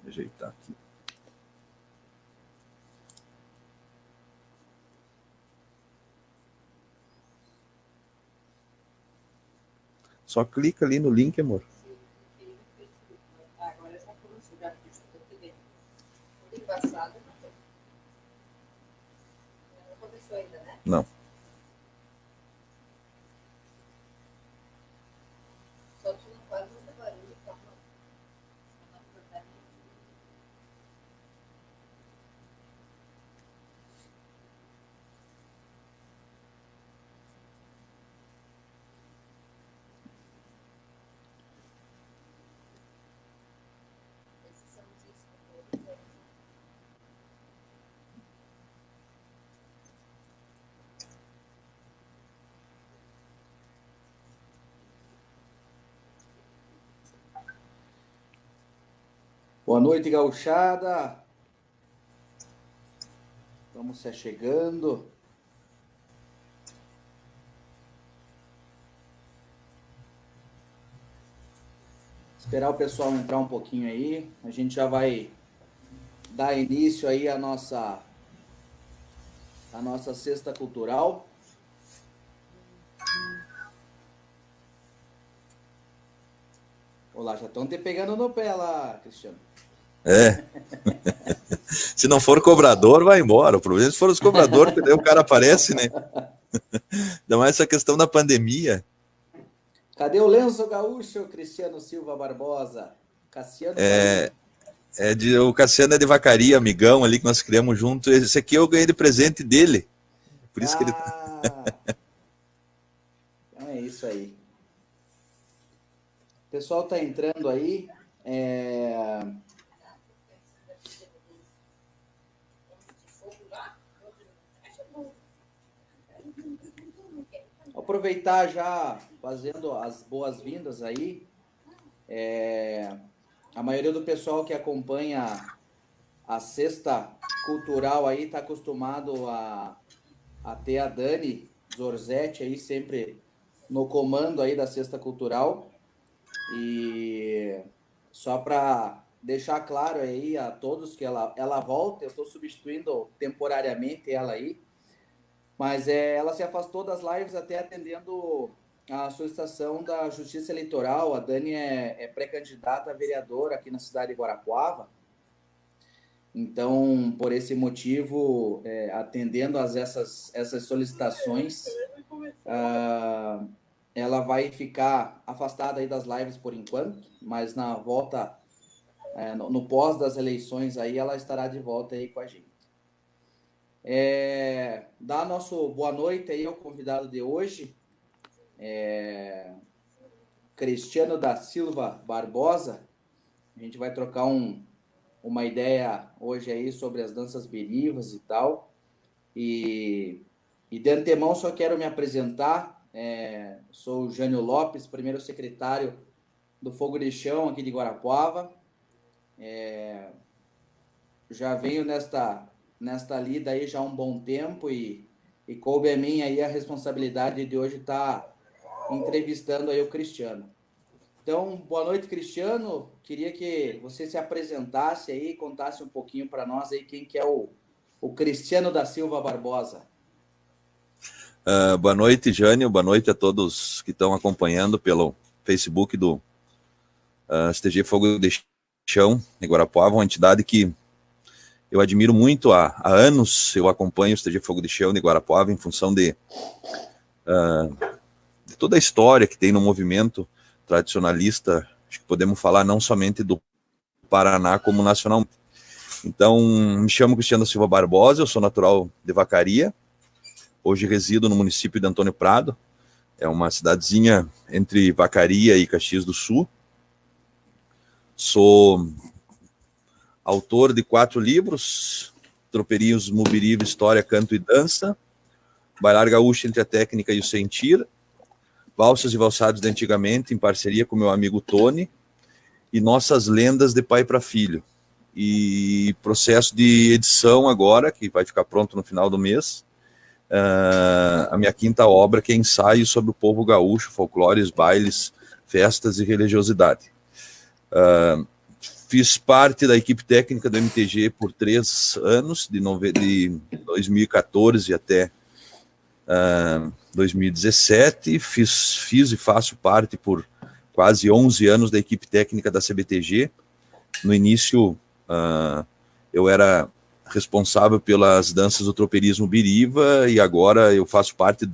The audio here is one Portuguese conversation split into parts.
Ajeitar aqui. Só clica ali no link, amor. Não. Boa noite, gauchada. Vamos se chegando. Esperar o pessoal entrar um pouquinho aí. A gente já vai dar início aí à nossa Sexta Cultural. Olá, já estão te pegando no pé lá, Cristiano. É. Se não for cobrador, vai embora. O problema é se for os cobradores, que daí o cara aparece, né? Ainda mais essa questão da pandemia. Cadê o lenço gaúcho, Cristiano Silva Barbosa? Cassiano O Cassiano é de Vacaria, amigão ali que nós criamos junto. Esse aqui eu ganhei de presente dele. Por isso que ele... Então é isso aí. O pessoal tá entrando aí. Vou aproveitar já fazendo as boas-vindas aí. A maioria do pessoal que acompanha a Sexta Cultural aí está acostumado a ter a Dani Zorzetti aí sempre no comando aí da Sexta Cultural. E só para deixar claro aí a todos que ela volta, eu estou substituindo temporariamente ela aí, mas ela se afastou das lives até atendendo a solicitação da Justiça Eleitoral. A Dani é pré-candidata a vereadora aqui na cidade de Guarapuava. Então, por esse motivo, atendendo essas solicitações, ela vai ficar afastada aí das lives por enquanto, mas na volta, no pós das eleições aí, ela estará de volta aí com a gente. Dá nosso boa noite aí ao convidado de hoje, Cristiano da Silva Barbosa. A gente vai trocar uma ideia hoje aí sobre as danças berivas e tal. E de antemão só quero me apresentar. Sou o Jânio Lopes, primeiro secretário do Fogo de Chão aqui de Guarapuava. Já venho nesta lida aí já há um bom tempo e coube a mim aí a responsabilidade de hoje estar entrevistando aí o Cristiano. Então, boa noite, Cristiano. Queria que você se apresentasse aí, contasse um pouquinho para nós aí quem que é o Cristiano da Silva Barbosa. Boa noite, Jânio. Boa noite a todos que estão acompanhando pelo Facebook do STG Fogo de Chão de Guarapuava, uma entidade que eu admiro muito há anos. Eu acompanho o STG Fogo de Chão de Guarapuava em função de toda a história que tem no movimento tradicionalista. Acho que podemos falar não somente do Paraná como nacional. Então, me chamo Cristiano Silva Barbosa, eu sou natural de Vacaria. Hoje resido no município de Antônio Prado. É uma cidadezinha entre Vacaria e Caxias do Sul. Sou autor de 4 livros: Tropeirinhos, Mubiribe, História, Canto e Dança, Bailar Gaúcho entre a Técnica e o Sentir, Valsas e Valsados de Antigamente, em parceria com meu amigo Tony, e Nossas Lendas de Pai para Filho. E processo de edição agora, que vai ficar pronto no final do mês, a minha 5ª obra, que é Ensaio sobre o Povo Gaúcho, Folclores, Bailes, Festas e Religiosidade. fiz parte da equipe técnica do MTG por 3 anos, de 2014 até 2017. Fiz e faço parte por quase 11 anos da equipe técnica da CBTG. No início, eu era responsável pelas danças do tropeirismo Biriva, e agora eu faço parte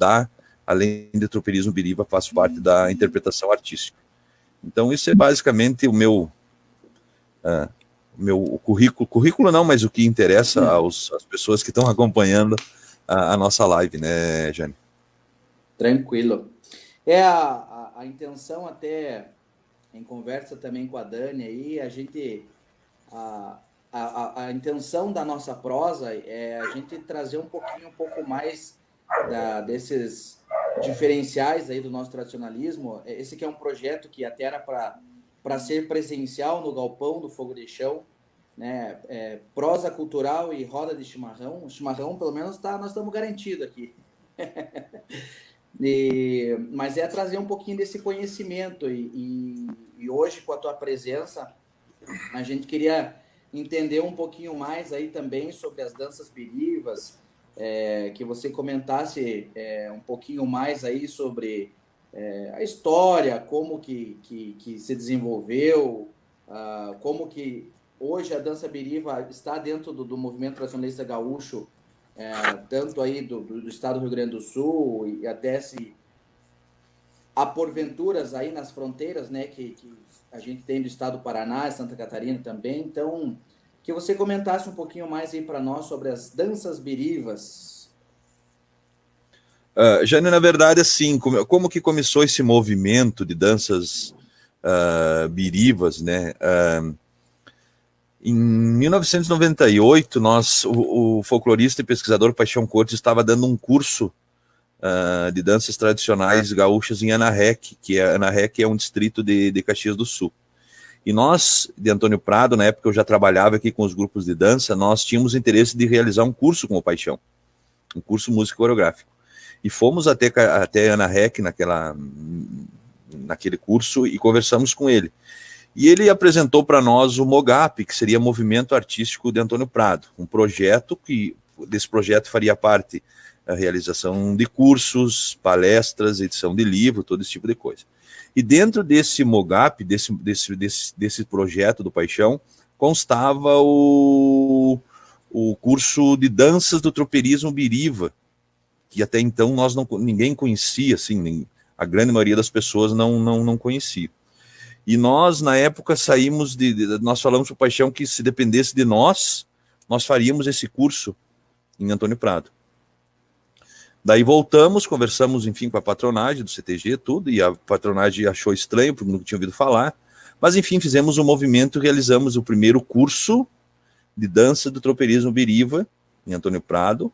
além do tropeirismo Biriva, faço parte da interpretação artística. Então, isso é basicamente o meu currículo não, mas o que interessa às pessoas que estão acompanhando a nossa live, né, Jane? Tranquilo. A intenção, até em conversa também com a Dani aí, a intenção da nossa prosa é a gente trazer um pouco mais desses diferenciais aí do nosso tradicionalismo. Esse aqui é um projeto que até era para ser presencial no Galpão do Fogo de Chão, né? Prosa cultural e roda de chimarrão. O chimarrão, pelo menos, nós estamos garantidos aqui. Mas é trazer um pouquinho desse conhecimento. E hoje, com a tua presença, a gente queria entender um pouquinho mais aí também sobre as danças birivas, que você comentasse um pouquinho mais aí sobre a história, como que se desenvolveu, como que hoje a dança biriva está dentro do movimento tradicionalista gaúcho, tanto aí do estado do Rio Grande do Sul, e até se há porventuras aí nas fronteiras, né, que a gente tem do estado do Paraná, Santa Catarina também. Então, que você comentasse um pouquinho mais aí para nós sobre as danças birivas. Jane, na verdade, assim, como que começou esse movimento de danças birivas, né? Em 1998, o folclorista e pesquisador Paixão Cortes estava dando um curso de danças tradicionais gaúchas em Anarrec, Anarrec é um distrito de Caxias do Sul. E nós, de Antônio Prado, na época eu já trabalhava aqui com os grupos de dança, nós tínhamos interesse de realizar um curso com o Paixão, um curso músico coreográfico. E fomos até Anarrec naquele curso e conversamos com ele. E ele apresentou para nós o MOGAP, que seria Movimento Artístico de Antônio Prado, um projeto desse projeto faria parte a realização de cursos, palestras, edição de livro, todo esse tipo de coisa. E dentro desse MOGAP, desse projeto do Paixão, constava o curso de danças do tropeirismo Biriva, que até então ninguém conhecia, assim, a grande maioria das pessoas não conhecia. E nós, na época, nós falamos para o Paixão que se dependesse de nós faríamos esse curso em Antônio Prado. Daí voltamos, conversamos, enfim, com a patronagem do CTG, tudo, e a patronagem achou estranho, porque nunca tinha ouvido falar, mas, enfim, fizemos um movimento, realizamos o primeiro curso de dança do tropeirismo Biriva, em Antônio Prado,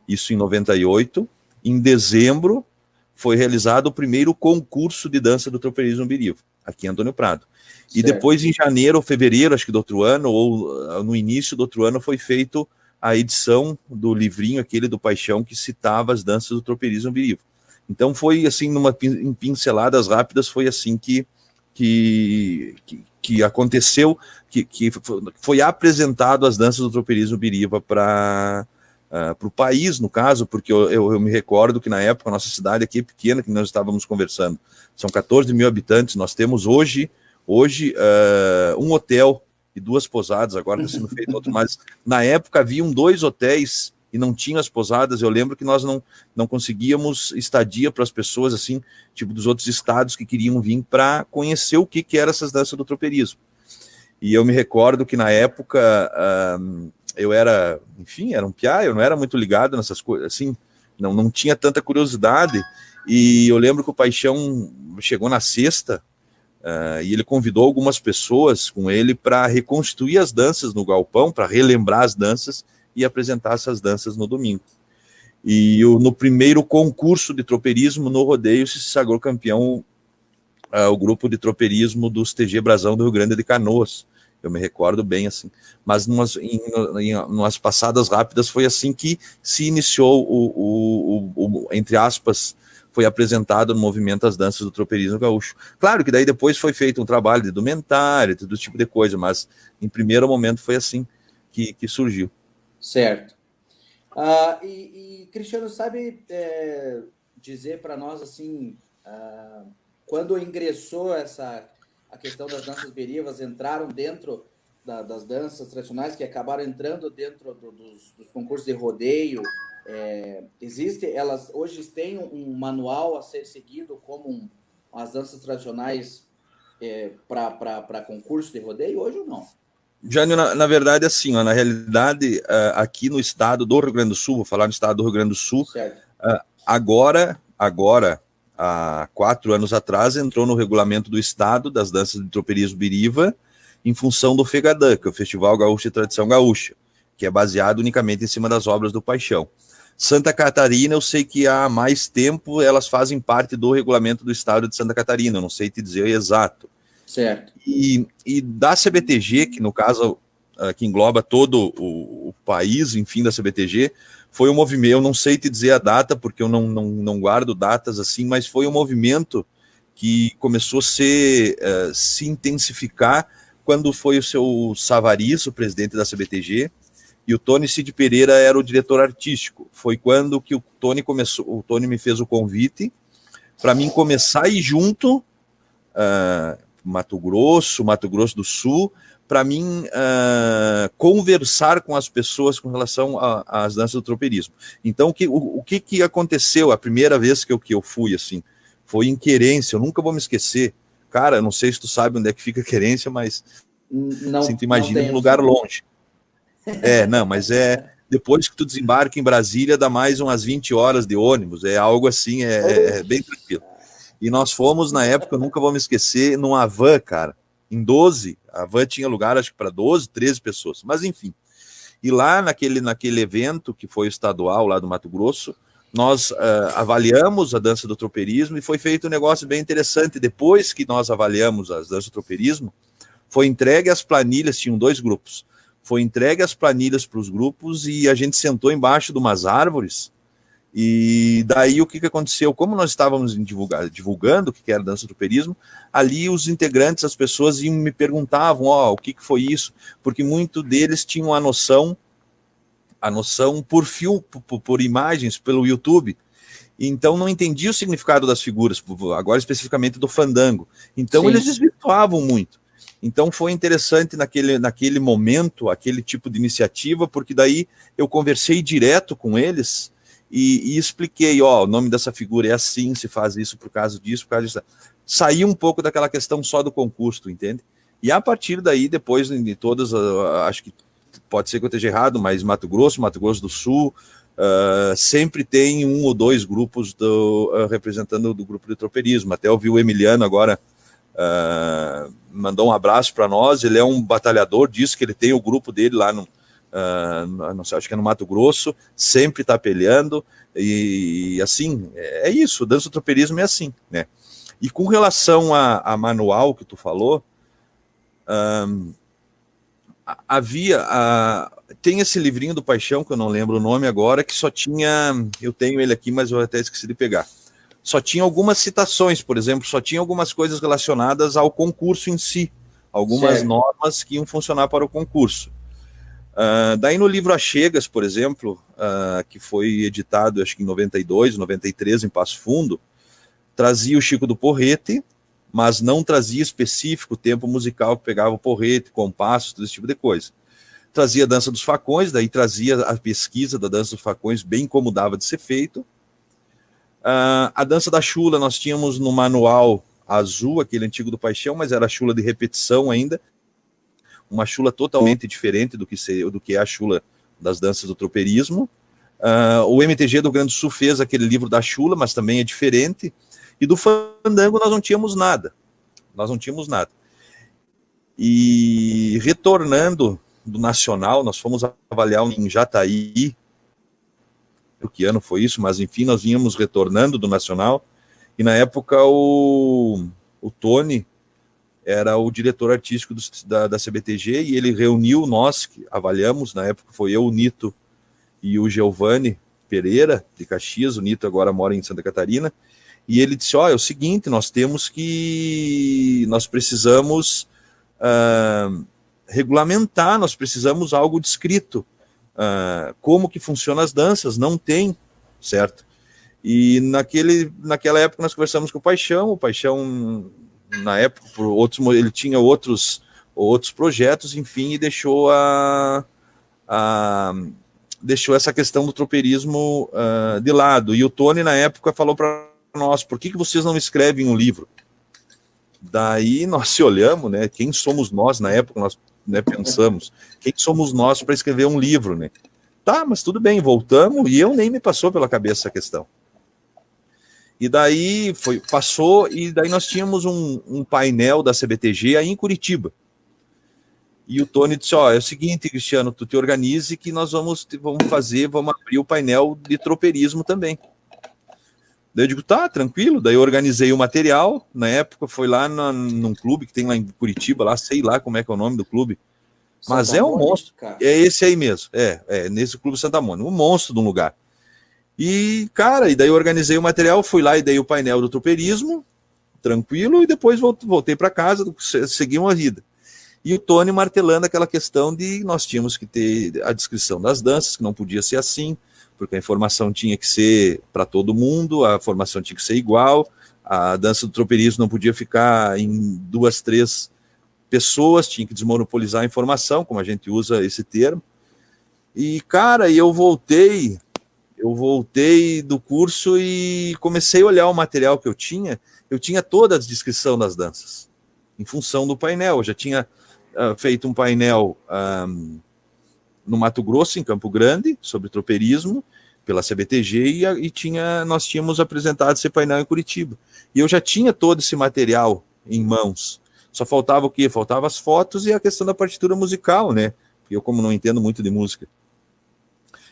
isso em 98. Em dezembro, foi realizado o primeiro concurso de dança do tropeirismo Biriva, aqui em Antônio Prado. Certo. E depois, em janeiro ou fevereiro, acho que do outro ano, ou no início do outro ano, foi feito a edição do livrinho aquele do Paixão que citava as danças do tropeirismo Biriva. Então foi assim, em pinceladas rápidas, foi assim que aconteceu, que foi apresentado as danças do tropeirismo Biriva para o país, no caso, porque eu me recordo que na época a nossa cidade aqui é pequena, que nós estávamos conversando, são 14 mil habitantes, nós temos hoje um hotel e 2 pousadas, agora está sendo feito outro, mas na época haviam 2 hotéis e não tinham as pousadas. Eu lembro que nós não conseguíamos estadia para as pessoas, assim, tipo dos outros estados que queriam vir para conhecer o que era essas danças do tropeirismo. E eu me recordo que na época eu era um piá, eu não era muito ligado nessas coisas, assim, não tinha tanta curiosidade, e eu lembro que o Paixão chegou na sexta, e ele convidou algumas pessoas com ele para reconstituir as danças no galpão, para relembrar as danças e apresentar essas danças no domingo. E no primeiro concurso de tropeirismo no rodeio se sagrou campeão o grupo de tropeirismo dos TG Brasão do Rio Grande de Canoas. Eu me recordo bem, assim. Mas em umas passadas rápidas foi assim que se iniciou entre aspas, foi apresentado no movimento as danças do tropeirismo gaúcho. Claro que daí depois foi feito um trabalho de indumentária, todo tipo de coisa, mas em primeiro momento foi assim que surgiu. Certo. Cristiano, sabe dizer para nós assim, quando ingressou a questão das danças berivas, entraram dentro das danças tradicionais, que acabaram entrando dentro dos concursos de rodeio, elas hoje têm um manual a ser seguido como as danças tradicionais para concurso de rodeio hoje ou não? Jânio, na verdade, assim, ó, na realidade, aqui no estado do Rio Grande do Sul, vou falar no estado do Rio Grande do Sul, agora, há 4 anos atrás, entrou no regulamento do estado das danças de tropeirismo biriva, em função do FEGADAN, que é o Festival Gaúcho de Tradição Gaúcha, que é baseado unicamente em cima das obras do Paixão. Santa Catarina, eu sei que há mais tempo elas fazem parte do regulamento do estado de Santa Catarina, eu não sei te dizer exato. Certo. E da CBTG, que no caso que engloba todo o país, enfim, da CBTG, foi um movimento, eu não sei te dizer a data, porque eu não guardo datas assim, mas foi um movimento que começou a se intensificar quando foi o seu Savariz, o presidente da CBTG, e o Tony Cid Pereira era o diretor artístico. Foi quando que o Tony me fez o convite para mim começar a ir junto, Mato Grosso do Sul, para mim conversar com as pessoas com relação às danças do tropeirismo. Então, o que aconteceu a primeira vez que eu fui, assim, foi em Querência, eu nunca vou me esquecer. Cara, não sei se tu sabe onde é que fica Querência, mas assim, tu imagina um lugar longe. Não, mas depois que tu desembarca em Brasília, dá mais umas 20 horas de ônibus, é algo assim, é bem tranquilo. E nós fomos, na época, eu nunca vou me esquecer, numa van, cara, em 12, a van tinha lugar, acho que para 12, 13 pessoas, mas enfim. E lá naquele evento, que foi estadual, lá do Mato Grosso, nós avaliamos a dança do tropeirismo e foi feito um negócio bem interessante. Depois que nós avaliamos as danças do tropeirismo, foi entregue as planilhas, tinham 2 grupos, foi entregue as planilhas para os grupos e a gente sentou embaixo de umas árvores. E daí o que aconteceu? Como nós estávamos divulgando o que era dança do tropeirismo, ali os integrantes, as pessoas me perguntavam, o que foi isso? Porque muitos deles tinham a noção por fio, por imagens, pelo YouTube. Então não entendia o significado das figuras, agora especificamente do fandango. Então eles desvirtuavam muito. Então foi interessante naquele momento, aquele tipo de iniciativa, porque daí eu conversei direto com eles e expliquei, o nome dessa figura é assim, se faz isso por causa disso, por causa disso. Saí um pouco daquela questão só do concurso, entende? E a partir daí, depois de todas, acho que pode ser que eu esteja errado, mas Mato Grosso do Sul, sempre tem 1 ou 2 grupos representando do grupo de tropeirismo. Até eu vi o Emiliano agora, mandou um abraço para nós, ele é um batalhador, disse que ele tem o grupo dele lá não sei, acho que é no Mato Grosso, sempre está peleando, e assim, é isso, dança do tropeirismo é assim, né? E com relação a manual que tu falou, tem esse livrinho do Paixão, que eu não lembro o nome agora, que só tinha, eu tenho ele aqui, mas eu até esqueci de pegar, só tinha algumas citações, por exemplo, só tinha algumas coisas relacionadas ao concurso em si, algumas normas que iam funcionar para o concurso. Daí no livro Achegas, por exemplo, que foi editado acho que em 92, 93 em Passo Fundo, trazia o Chico do Porrete, mas não trazia específico o tempo musical que pegava o porrete, compassos, todo esse tipo de coisa. Trazia a dança dos facões, daí trazia a pesquisa da dança dos facões, bem como dava de ser feito. A dança da chula nós tínhamos no manual azul, aquele antigo do Paixão, mas era a chula de repetição ainda, uma chula totalmente diferente do que é a chula das danças do tropeirismo. O MTG do Rio Grande do Sul fez aquele livro da chula, mas também é diferente. E do fandango nós não tínhamos nada. E retornando do Nacional, nós fomos avaliar em Jataí, que ano foi isso, mas enfim, nós vínhamos retornando do Nacional, e na época o Tony era o diretor artístico da CBTG, e ele reuniu nós, que avaliamos, na época foi eu, o Nito e o Giovanni, Pereira, de Caxias, o Nito agora mora em Santa Catarina, e ele disse, é o seguinte, nós precisamos regulamentar, nós precisamos algo descrito, como que funcionam as danças, não tem, certo? E naquela época nós conversamos com o Paixão, na época, ele tinha outros projetos, enfim, e deixou essa questão do tropeirismo de lado. E o Tony, na época, falou para nós, por que vocês não escrevem um livro? Daí nós se olhamos, né? Quem somos nós? Na época nós, né, pensamos, quem somos nós para escrever um livro, né? Tá, mas tudo bem, voltamos, e eu nem me passou pela cabeça essa questão. E daí passou, e daí nós tínhamos um painel da CBTG aí em Curitiba. E o Tony disse, é o seguinte, Cristiano, tu te organize que nós vamos abrir o painel de tropeirismo também. Daí eu digo, tá, tranquilo. Daí eu organizei o material, na época foi lá num clube que tem lá em Curitiba, lá, sei lá como é que é o nome do clube, mas Santa Mônica, monstro, cara. É esse aí mesmo, nesse clube Santa Mônica, um monstro de um lugar. E, cara, e daí eu organizei o material, fui lá e dei o painel do tropeirismo, tranquilo, e depois voltei para casa, segui uma vida. E o Tony martelando aquela questão de nós tínhamos que ter a descrição das danças, que não podia ser assim, porque a informação tinha que ser para todo mundo, a formação tinha que ser igual, a dança do tropeirismo não podia ficar em 2, 3 pessoas, tinha que desmonopolizar a informação, como a gente usa esse termo. E, cara, eu voltei do curso e comecei a olhar o material que eu tinha toda a descrição das danças, em função do painel. Eu já tinha feito um painel no Mato Grosso, em Campo Grande, sobre tropeirismo, pela CBTG, nós tínhamos apresentado esse painel em Curitiba. E eu já tinha todo esse material em mãos. Só faltava o quê? Faltava as fotos e a questão da partitura musical, né? Eu, como não entendo muito de música.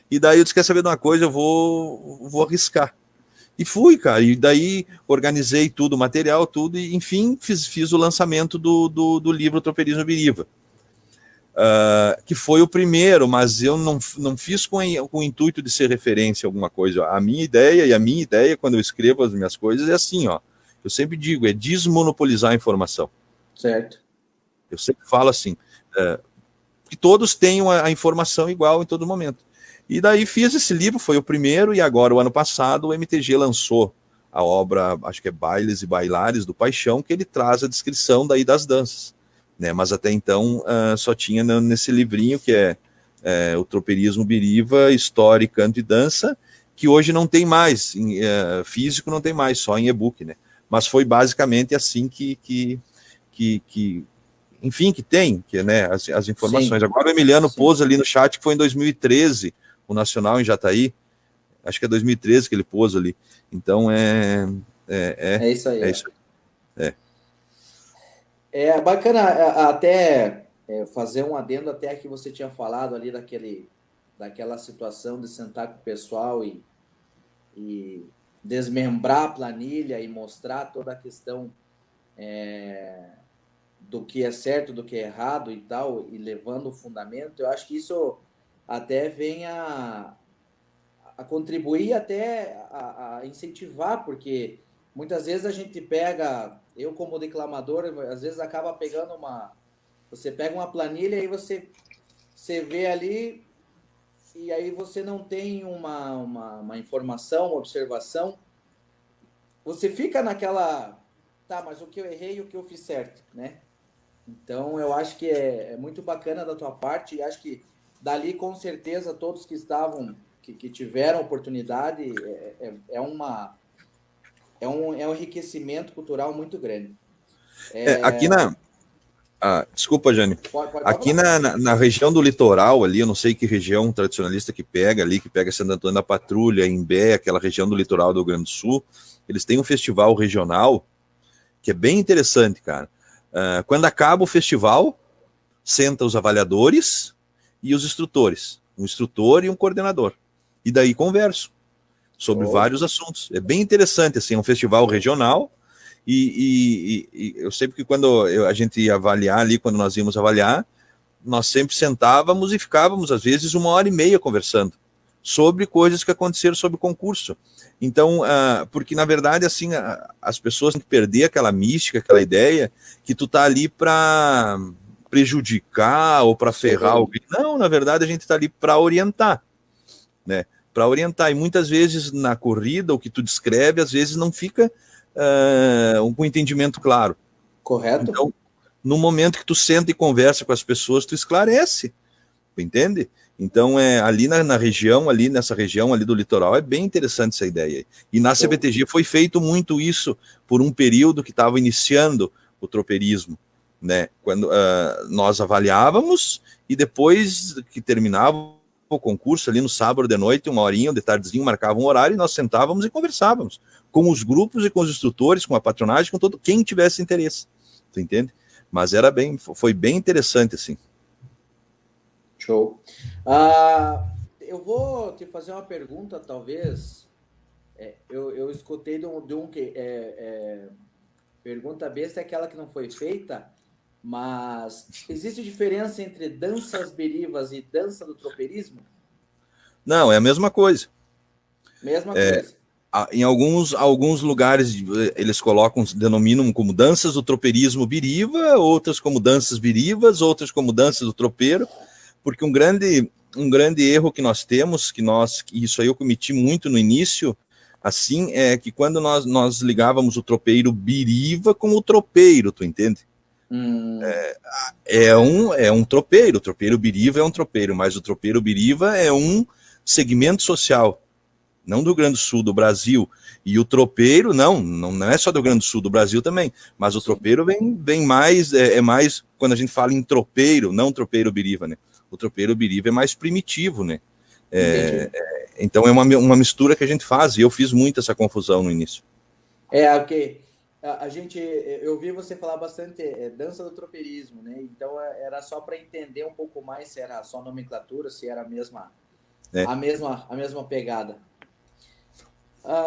E daí eu disse, quer saber de uma coisa? Eu vou arriscar. E fui, cara. E daí organizei tudo, o material, tudo, e enfim, fiz o lançamento do livro Tropeirismo Biriva. Que foi o primeiro, mas eu não fiz com o intuito de ser referência a alguma coisa. A minha ideia, quando eu escrevo as minhas coisas, é assim, eu sempre digo, é desmonopolizar a informação. Certo. Eu sempre falo assim, que todos tenham a informação igual em todo momento. E daí fiz esse livro, foi o primeiro, e agora, o ano passado, o MTG lançou a obra, acho que é Bailes e Bailares do Paixão, que ele traz a descrição daí das danças. Né, mas até então só tinha nesse livrinho que é o Tropeirismo Biriva, História, Canto e Dança, que hoje não tem mais, físico não tem mais, só em e-book, né? Mas foi basicamente assim que tem, né, as informações. Sim. Agora o Emiliano pôs ali no chat que foi em 2013, o Nacional em Jataí, acho que é 2013 que ele pôs ali. Então é isso aí. É isso aí. É bacana até fazer um adendo até que você tinha falado ali daquela situação de sentar com o pessoal e desmembrar a planilha e mostrar toda a questão do que é certo, do que é errado e tal, e levando o fundamento. Eu acho que isso até vem a contribuir, até a incentivar, porque muitas vezes a gente pega, eu como declamador, às vezes acaba pegando você pega uma planilha e você vê ali, e aí você não tem uma informação, uma observação, você fica naquela, tá, mas o que eu errei e o que eu fiz certo, né? Então eu acho que é muito bacana da tua parte, e acho que dali com certeza todos que estavam, que tiveram oportunidade, é um enriquecimento cultural muito grande. Aqui desculpa, Jane. Aqui na região do litoral ali, eu não sei que região tradicionalista que pega Santo Antônio da Patrulha, Imbé, aquela região do litoral do Rio Grande do Sul, eles têm um festival regional que é bem interessante, cara. Quando acaba o festival, senta os avaliadores e os instrutores, um instrutor e um coordenador. E daí converso sobre vários assuntos. É bem interessante, assim, é um festival regional, e eu sei que quando a gente ia avaliar ali, quando nós íamos avaliar, nós sempre sentávamos e ficávamos, às vezes, 1h30 conversando, sobre coisas que aconteceram sobre o concurso. Então, porque na verdade, assim, as pessoas têm que perder aquela mística, aquela ideia que tu tá ali para prejudicar ou para ferrar alguém. Não, na verdade, a gente está ali para orientar, né? Para orientar. E muitas vezes na corrida, o que tu descreve, às vezes não fica um entendimento claro. Correto. Então, no momento que tu senta e conversa com as pessoas, tu esclarece, entende? Então, ali na região, ali nessa região ali do litoral, é bem interessante essa ideia. E na CBTG foi feito muito isso por um período que estava iniciando o tropeirismo, né? Quando nós avaliávamos e depois que terminava o concurso, ali no sábado de noite, 1 horinha, de tardezinho, marcava um horário e nós sentávamos e conversávamos com os grupos e com os instrutores, com a patronagem, com todo quem tivesse interesse. Tu entende? Mas foi bem interessante, assim. Show. Eu vou te fazer uma pergunta, talvez. Eu escutei de um que pergunta besta é aquela que não foi feita, mas existe diferença entre danças berivas e dança do tropeirismo? Não, é a mesma coisa. Mesma coisa. Em alguns lugares eles denominam como danças do tropeirismo biriva, outras como danças birivas, outras como danças do tropeiro, porque um grande erro que nós temos, que isso aí eu cometi muito no início, assim, é que quando nós ligávamos o tropeiro biriva com o tropeiro, tu entende? É um tropeiro, o tropeiro biriva é um tropeiro, mas o tropeiro biriva é um segmento social, não do Rio Grande do Sul, do Brasil. E o tropeiro, não é só do Rio Grande do Sul, do Brasil também, mas o tropeiro vem mais, mais, quando a gente fala em tropeiro, não tropeiro biriva, né? O tropeiro biriva é mais primitivo, né? Então é uma mistura que a gente faz, e eu fiz muito essa confusão no início. Ok. Eu vi você falar bastante dança do tropeirismo, né? Então era só para entender um pouco mais se era só nomenclatura, se era a mesma pegada.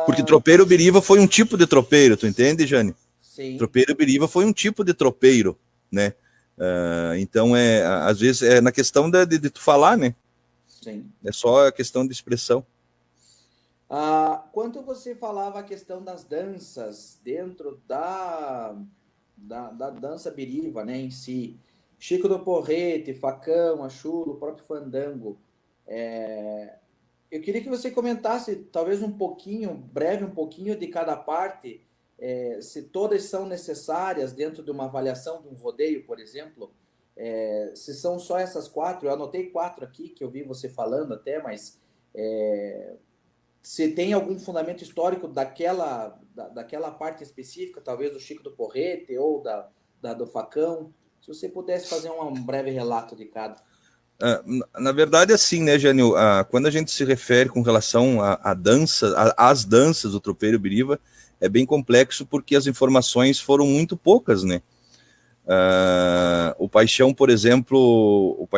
Porque tropeiro biriva foi um tipo de tropeiro, tu entende, Jane? Sim. Tropeiro biriva foi um tipo de tropeiro, né? Então, às vezes, é na questão de tu falar, né? Sim. É só a questão de expressão. Quando você falava a questão das danças dentro da dança biriva, né, em si, Chico do Porrete, Facão, Achulo, o próprio Fandango, eu queria que você comentasse, talvez breve um pouquinho de cada parte, se todas são necessárias dentro de uma avaliação de um rodeio, por exemplo, se são só essas 4, eu anotei 4 aqui, que eu vi você falando até, mas se tem algum fundamento histórico daquela parte específica, talvez do Chico do Porrete ou do Facão, se você pudesse fazer um breve relato de cada. Na verdade, assim, né, Jânio, quando a gente se refere com relação às danças do tropeiro biriva, é bem complexo porque as informações foram muito poucas, né? O Paixão, por exemplo,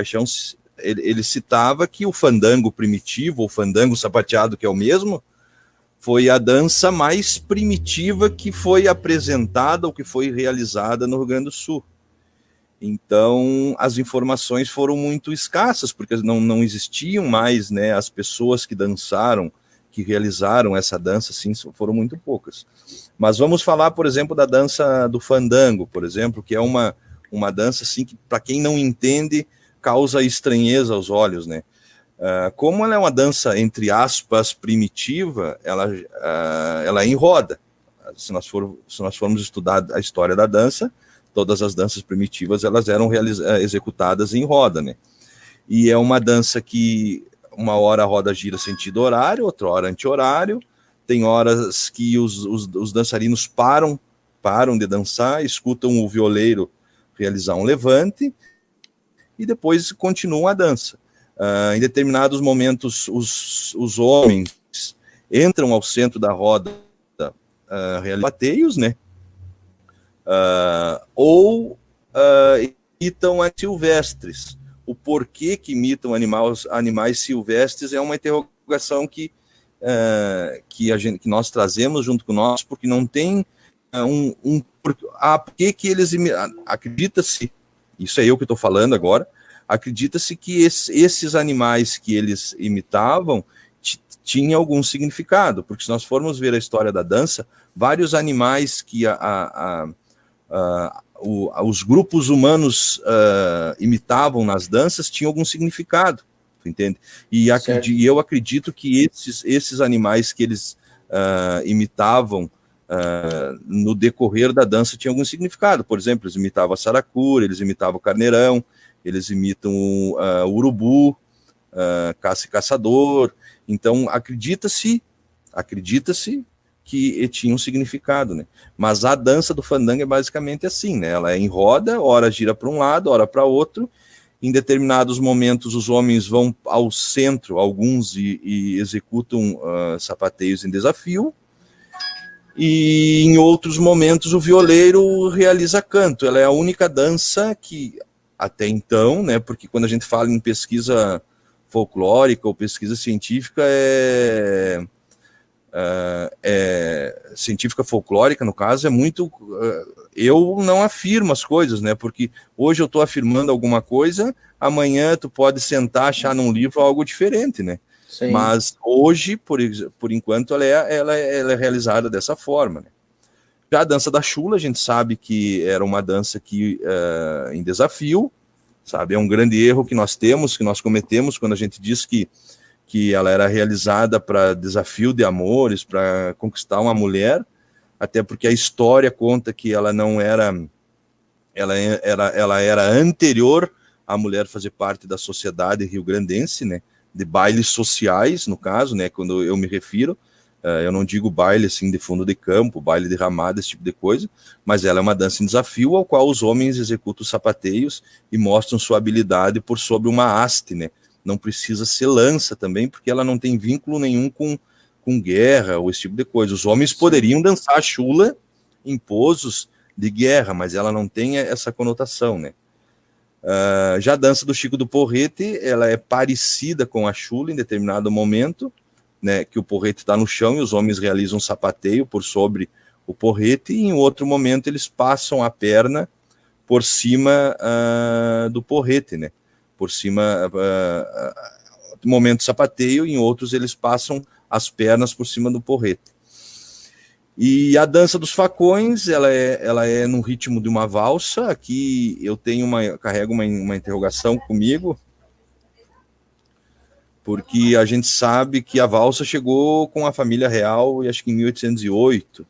ele citava que o fandango primitivo, ou fandango sapateado, que é o mesmo, foi a dança mais primitiva que foi apresentada ou que foi realizada no Rio Grande do Sul. Então, as informações foram muito escassas, porque não existiam mais, né, as pessoas que dançaram, que realizaram essa dança, assim, foram muito poucas. Mas vamos falar, por exemplo, da dança do fandango, por exemplo, que é uma dança, assim, que para quem não entende, causa estranheza aos olhos, né? Como ela é uma dança, entre aspas, primitiva, ela é em roda. Se nós formos estudar a história da dança, todas as danças primitivas, elas eram executadas em roda, né? E é uma dança que uma hora a roda gira sentido horário, outra hora anti-horário, tem horas que os dançarinos param de dançar, escutam o violeiro realizar um levante, e depois continuam a dança. Em determinados momentos, os homens entram ao centro da roda, realizam bateios, né? Ou imitam silvestres. O porquê que imitam animais silvestres é uma interrogação que nós trazemos junto com nós, porque não tem por que eles acredita-se, isso é eu que estou falando agora, acredita-se que esses animais que eles imitavam, tinha algum significado, porque se nós formos ver a história da dança, vários animais que os grupos humanos imitavam nas danças tinham algum significado, entende? E eu acredito que esses animais que eles imitavam no decorrer da dança tinham algum significado. Por exemplo, eles imitavam a saracura, eles imitavam o carneirão, eles imitam o urubu, caça e caçador. Então, acredita-se que tinha um significado, né? Mas a dança do fandango é basicamente assim, né? Ela é em roda, ora gira para um lado, ora para outro. Em determinados momentos, os homens vão ao centro, alguns, e executam sapateios em desafio. E em outros momentos, o violeiro realiza canto. Ela é a única dança que, até então, né? Porque quando a gente fala em pesquisa folclórica ou pesquisa científica, científica folclórica, no caso, é muito... eu não afirmo as coisas, né? Porque hoje eu estou afirmando alguma coisa, amanhã tu pode sentar, achar num livro algo diferente, né? Sim. Mas hoje, por enquanto, ela é realizada dessa forma, né? Já a dança da chula, a gente sabe que era uma dança que, em desafio, sabe? É um grande erro que nós cometemos quando a gente diz que ela era realizada para desafio de amores, para conquistar uma mulher, até porque a história conta que ela não era, ela era anterior à mulher fazer parte da sociedade rio-grandense, né, de bailes sociais, no caso, né, quando eu me refiro, eu não digo baile assim de fundo de campo, baile de ramada, esse tipo de coisa, mas ela é uma dança em desafio ao qual os homens executam sapateios e mostram sua habilidade por sobre uma haste, né. Não precisa ser lança também, porque ela não tem vínculo nenhum com guerra ou esse tipo de coisa. Os homens poderiam dançar a chula em pousos de guerra, mas ela não tem essa conotação, né? Já a dança do Chico do Porrete, ela é parecida com a chula em determinado momento, né, que o porrete está no chão e os homens realizam um sapateio por sobre o porrete, e em outro momento eles passam a perna por cima do porrete, né? Por cima do momento do sapateio, e em outros eles passam as pernas por cima do porrete. E a dança dos facões, ela é no ritmo de uma valsa. Aqui eu carrego uma interrogação comigo, porque a gente sabe que a valsa chegou com a família real, acho que em 1808,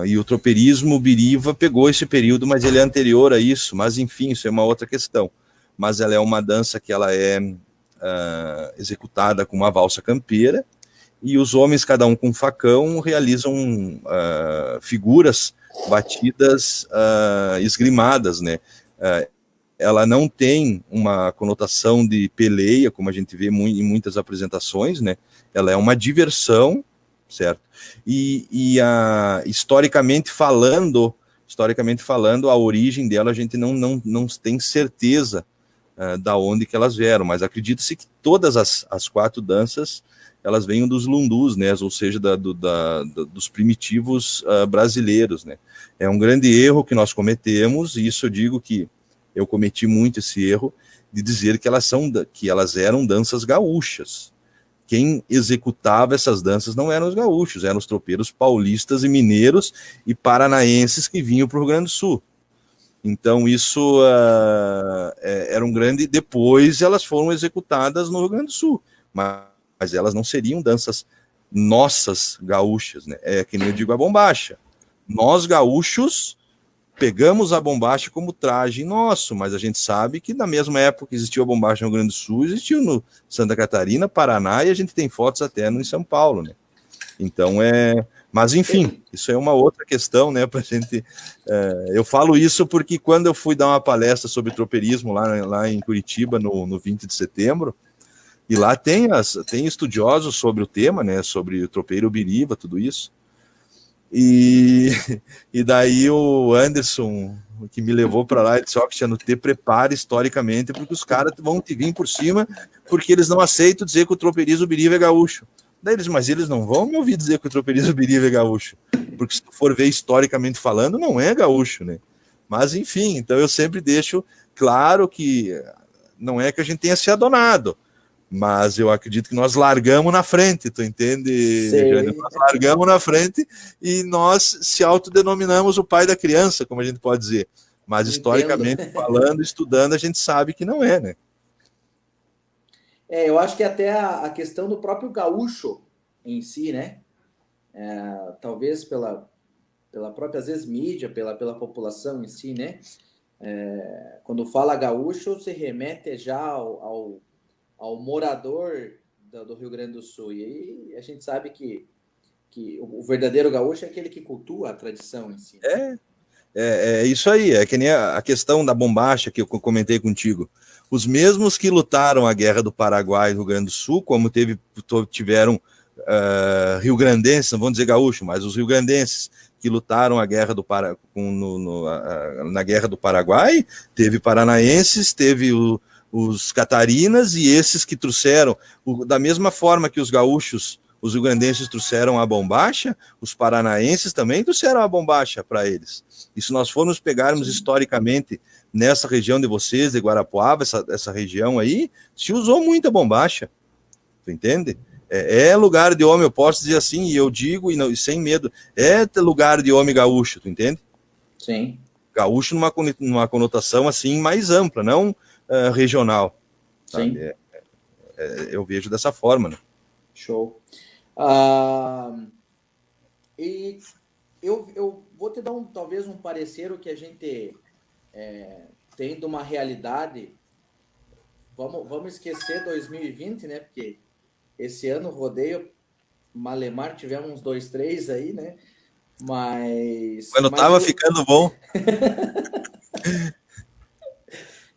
e o tropeirismo Biriva pegou esse período, mas ele é anterior a isso. Mas enfim, isso é uma outra questão. Mas ela é uma dança que ela é executada com uma valsa campeira, e os homens, cada um com um facão, realizam figuras batidas, esgrimadas, né? Ela não tem uma conotação de peleia, como a gente vê em muitas apresentações, né? Ela é uma diversão, certo? Historicamente falando, a origem dela a gente não tem certeza da onde que elas vieram, mas acredita-se que todas as quatro danças elas vêm dos lundus, né? Ou seja, dos primitivos brasileiros, né? É um grande erro que nós cometemos, e isso eu digo que eu cometi muito esse erro de dizer que elas eram danças gaúchas. Quem executava essas danças não eram os gaúchos, eram os tropeiros paulistas e mineiros e paranaenses que vinham para o Rio Grande do Sul. Então isso era um grande... Depois elas foram executadas no Rio Grande do Sul, mas elas não seriam danças nossas gaúchas, né? É que nem eu digo a bombacha. Nós gaúchos pegamos a bombacha como traje nosso, mas a gente sabe que na mesma época que existiu a bombacha no Rio Grande do Sul, existiu no Santa Catarina, Paraná, e a gente tem fotos até no em São Paulo, né? Então mas enfim, isso é uma outra questão, né, pra gente... eu falo isso porque quando eu fui dar uma palestra sobre tropeirismo lá em Curitiba, no 20 de setembro, e lá tem estudiosos sobre o tema, né, sobre o tropeiro Biriva, tudo isso. E daí o Anderson, que me levou para lá, ele disse: ó, Cristiano, te prepara historicamente, porque os caras vão te vir por cima, porque eles não aceitam dizer que o tropeirismo Biriva é gaúcho. Daí eles, mas eles não vão me ouvir dizer que o tropeirismo Biriva é gaúcho, porque se tu for ver historicamente falando, não é gaúcho, né? Mas enfim, então eu sempre deixo claro que não é que a gente tenha se adonado, Mas eu acredito que nós largamos na frente, tu entende, Jânio? Sei. Nós largamos na frente e nós se autodenominamos o pai da criança, como a gente pode dizer. Mas, Entendo. historicamente falando, estudando, a gente sabe que não é, né? Eu acho que até a questão do próprio gaúcho em si, né? Talvez pela própria, às vezes, mídia, pela população em si, né? Quando fala gaúcho, se remete já ao morador do Rio Grande do Sul. E aí a gente sabe que o verdadeiro gaúcho é aquele que cultua a tradição em si. É isso aí, é que nem a questão da bombacha que eu comentei contigo. Os mesmos que lutaram a Guerra do Paraguai no Rio Grande do Sul, como tiveram rio-grandenses, não vamos dizer gaúcho, mas os rio-grandenses que lutaram a Guerra do na Guerra do Paraguai, teve paranaenses, teve os catarinas e esses que trouxeram, da mesma forma que os gaúchos, os rio-grandenses trouxeram a bombacha, os paranaenses também trouxeram a bombacha para eles. E se nós formos pegarmos historicamente nessa região de vocês, de Guarapuava, essa região aí, se usou muita bombacha, tu entende? É lugar de homem, eu posso dizer assim, e eu digo, e sem medo, é lugar de homem gaúcho, tu entende? Sim. Gaúcho numa conotação assim mais ampla, não regional. Sim. Eu vejo dessa forma, né? Show. E eu vou te dar talvez um parecer que a gente tem de uma realidade. Vamos esquecer 2020, né? Porque esse ano rodeio, Malemar, tivemos uns 2, 3 aí, né? Mas tava ficando bom.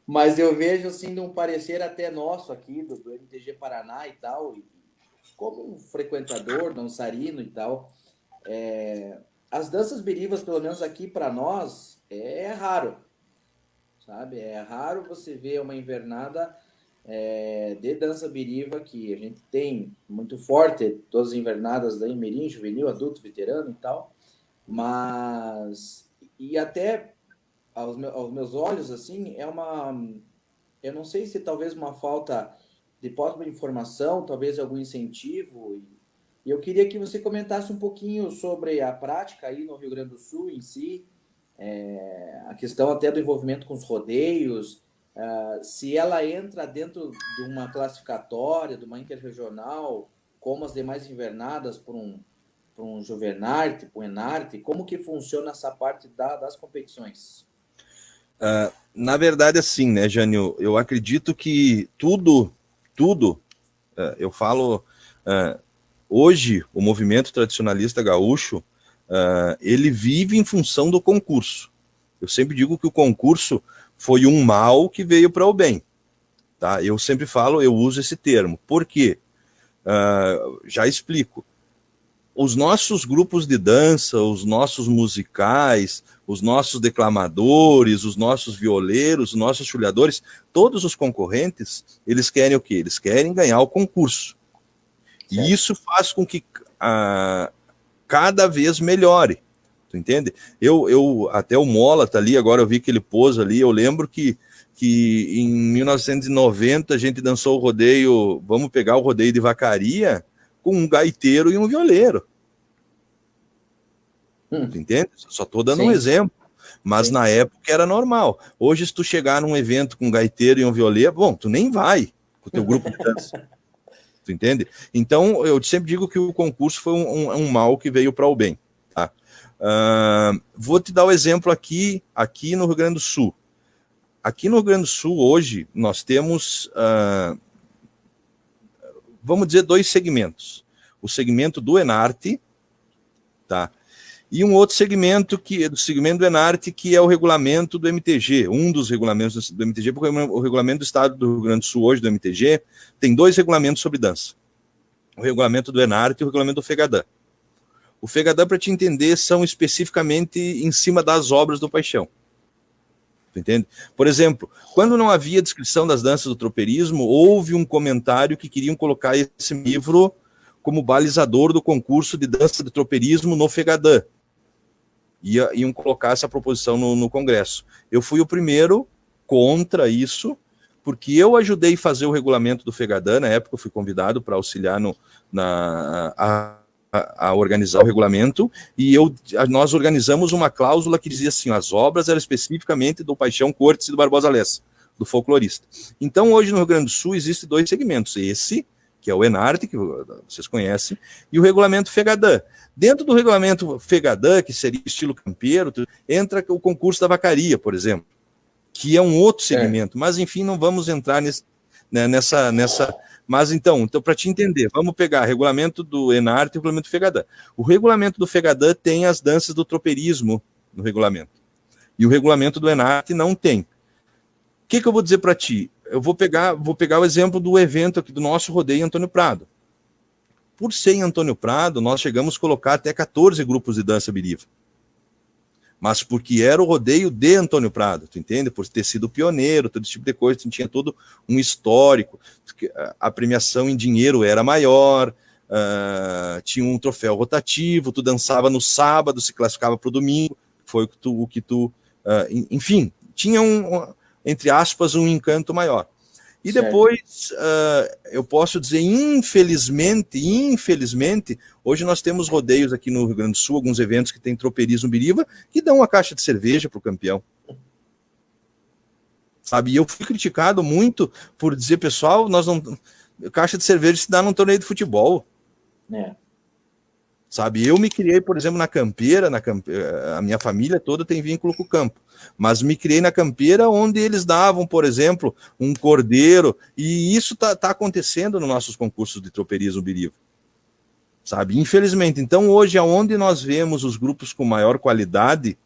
Mas eu vejo, assim, de um parecer até nosso aqui, do MTG Paraná e tal, e como um frequentador, dançarino e tal, as danças birivas, pelo menos aqui para nós, é raro, sabe? É raro você ver uma invernada de dança biriva, que a gente tem muito forte, todas as invernadas daí, mirim, juvenil, adulto, veterano e tal, mas, e até aos meus olhos, assim, eu não sei se talvez uma falta de informação, talvez algum incentivo, e eu queria que você comentasse um pouquinho sobre a prática aí no Rio Grande do Sul em si, a questão até do envolvimento com os rodeios, se ela entra dentro de uma classificatória, de uma interregional, como as demais invernadas, por um Juvernarte, por um Enarte, como que funciona essa parte das competições? Na verdade, assim, né, Jânio, eu acredito que tudo, eu falo, hoje, o movimento tradicionalista gaúcho, ele vive em função do concurso. Eu sempre digo que o concurso foi um mal que veio para o bem. Tá? Eu sempre falo, eu uso esse termo. Por quê? Já explico. Os nossos grupos de dança, os nossos musicais, os nossos declamadores, os nossos violeiros, os nossos chulhadores, todos os concorrentes, eles querem o quê? Eles querem ganhar o concurso. Certo. E isso faz com que cada vez melhore. Tu entende? Até o Mola tá ali, agora eu vi que ele pôs ali, eu lembro que em 1990 a gente dançou o rodeio, vamos pegar o rodeio de Vacaria, com um gaiteiro e um violeiro. Tu entende? Só estou dando um exemplo. Mas na época era normal. Hoje, se tu chegar num evento com um gaiteiro e um violeiro, bom, tu nem vai com o teu grupo de dança. Tu entende? Então, eu sempre digo que o concurso foi um mal que veio para o bem. Tá? Vou te dar o exemplo aqui no Rio Grande do Sul. Aqui no Rio Grande do Sul, hoje, nós temos... vamos dizer, 2 segmentos. O segmento do Enarte, tá? E um outro segmento, do segmento do Enarte, que é o regulamento do MTG, um dos regulamentos do MTG, porque o regulamento do Estado do Rio Grande do Sul, hoje, do MTG, tem 2 regulamentos sobre dança. O regulamento do Enarte e o regulamento do Fegadã. O Fegadã, para te entender, são especificamente em cima das obras do Paixão. Tu entende? Por exemplo, quando não havia descrição das danças do tropeirismo, houve um comentário que queriam colocar esse livro como balizador do concurso de dança de tropeirismo no Fegadã. Iam colocar essa proposição no Congresso. Eu fui o primeiro contra isso, porque eu ajudei a fazer o regulamento do Fegadã, na época eu fui convidado para auxiliar a organizar o regulamento, e nós organizamos uma cláusula que dizia assim, as obras eram especificamente do Paixão Cortes e do Barbosa Lessa, do folclorista. Então, hoje no Rio Grande do Sul existem 2 segmentos, esse, que é o Enarte, que vocês conhecem, e o regulamento Fegadã. Dentro do regulamento Fegadã, que seria estilo campeiro, entra o concurso da vacaria, por exemplo, que é um outro segmento, mas enfim, não vamos entrar nessa. Mas então para te entender, vamos pegar regulamento do Enarte e regulamento do Fegadã. O regulamento do Fegadã tem as danças do tropeirismo no regulamento, e o regulamento do Enarte não tem. O que eu vou dizer para ti? Eu vou pegar o exemplo do evento aqui do nosso rodeio em Antônio Prado. Por ser em Antônio Prado, nós chegamos a colocar até 14 grupos de dança biriva. Mas porque era o rodeio de Antônio Prado, tu entende? Por ter sido pioneiro, todo esse tipo de coisa, tinha todo um histórico, a premiação em dinheiro era maior, tinha um troféu rotativo, tu dançava no sábado, se classificava para o domingo, foi o que tu enfim, tinha entre aspas, um encanto maior. E certo. Depois, eu posso dizer, infelizmente, hoje nós temos rodeios aqui no Rio Grande do Sul, alguns eventos que tem tropeirismo biriva, que dão uma caixa de cerveja para o campeão. Sabe, e eu fui criticado muito por dizer, pessoal, caixa de cerveja se dá num torneio de futebol. Sabe, eu me criei, por exemplo, na campeira, a minha família toda tem vínculo com o campo, mas me criei na campeira onde eles davam, por exemplo, um cordeiro, e isso tá acontecendo nos nossos concursos de tropeirismo biriva, sabe, infelizmente. Então, hoje, aonde nós vemos os grupos com maior qualidade,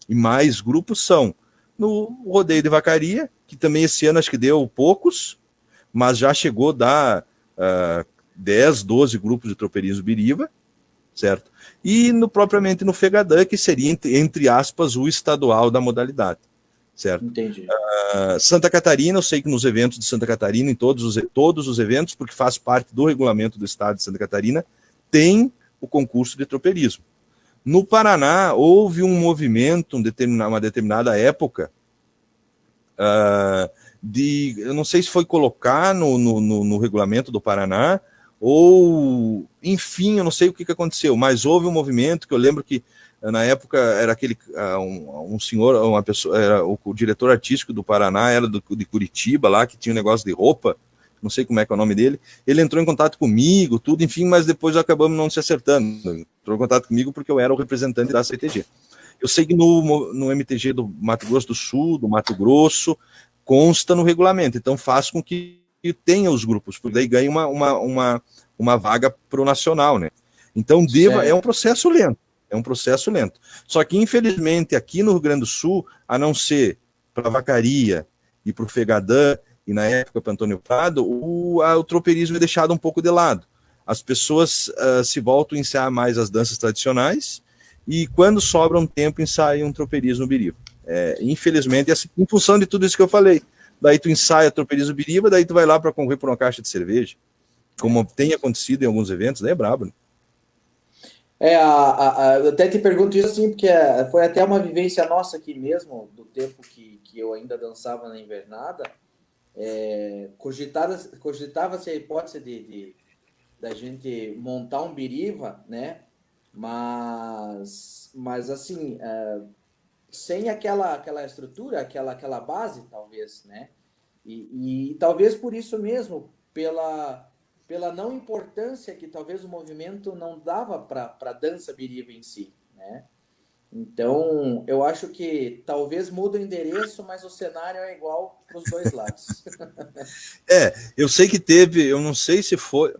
e mais grupos são no rodeio de vacaria, que também esse ano acho que deu poucos, mas já chegou a dar 10, 12 grupos de tropeirismo biriva, certo? E propriamente no Fegadã, que seria, entre aspas, o estadual da modalidade, certo? Entendi. Santa Catarina, eu sei que nos eventos de Santa Catarina, em todos os eventos, porque faz parte do regulamento do estado de Santa Catarina, tem o concurso de tropeirismo. No Paraná, houve um movimento, uma determinada época, eu não sei se foi colocar no regulamento do Paraná, ou, enfim, eu não sei o que aconteceu, mas houve um movimento que eu lembro que, na época, era aquele, um senhor, uma pessoa, era o diretor artístico do Paraná, era de Curitiba, lá, que tinha um negócio de roupa, não sei como é que é o nome dele, ele entrou em contato comigo, tudo, enfim, mas depois acabamos não se acertando, entrou em contato comigo porque eu era o representante da CTG. Eu sei que no MTG do Mato Grosso do Sul, do Mato Grosso, consta no regulamento, então faz com que tenha os grupos, porque daí ganha uma vaga para o nacional, né? Então, é um processo lento, Só que, infelizmente, aqui no Rio Grande do Sul, a não ser para a vacaria e para o Fegadã, e na época para Antônio Prado, o tropeirismo é deixado um pouco de lado. As pessoas se voltam a ensaiar mais as danças tradicionais, e quando sobra um tempo, ensaiam um tropeirismo biriva. Infelizmente, assim, em função de tudo isso que eu falei. Daí tu ensaia tropeirismo biriva, daí tu vai lá para concorrer por uma caixa de cerveja, como tem acontecido em alguns eventos, né? É brabo, né? Eu até te pergunto isso assim, porque foi até uma vivência nossa aqui mesmo, do tempo que eu ainda dançava na invernada, cogitava-se a hipótese da gente montar um biriva, né? Mas assim, sem aquela estrutura, aquela base, talvez, né? E talvez por isso mesmo, pela não importância que talvez o movimento não dava para a dança biriva em si, né? Então, eu acho que talvez muda o endereço, mas o cenário é igual para os dois lados. Eu sei que teve, eu não sei se foi,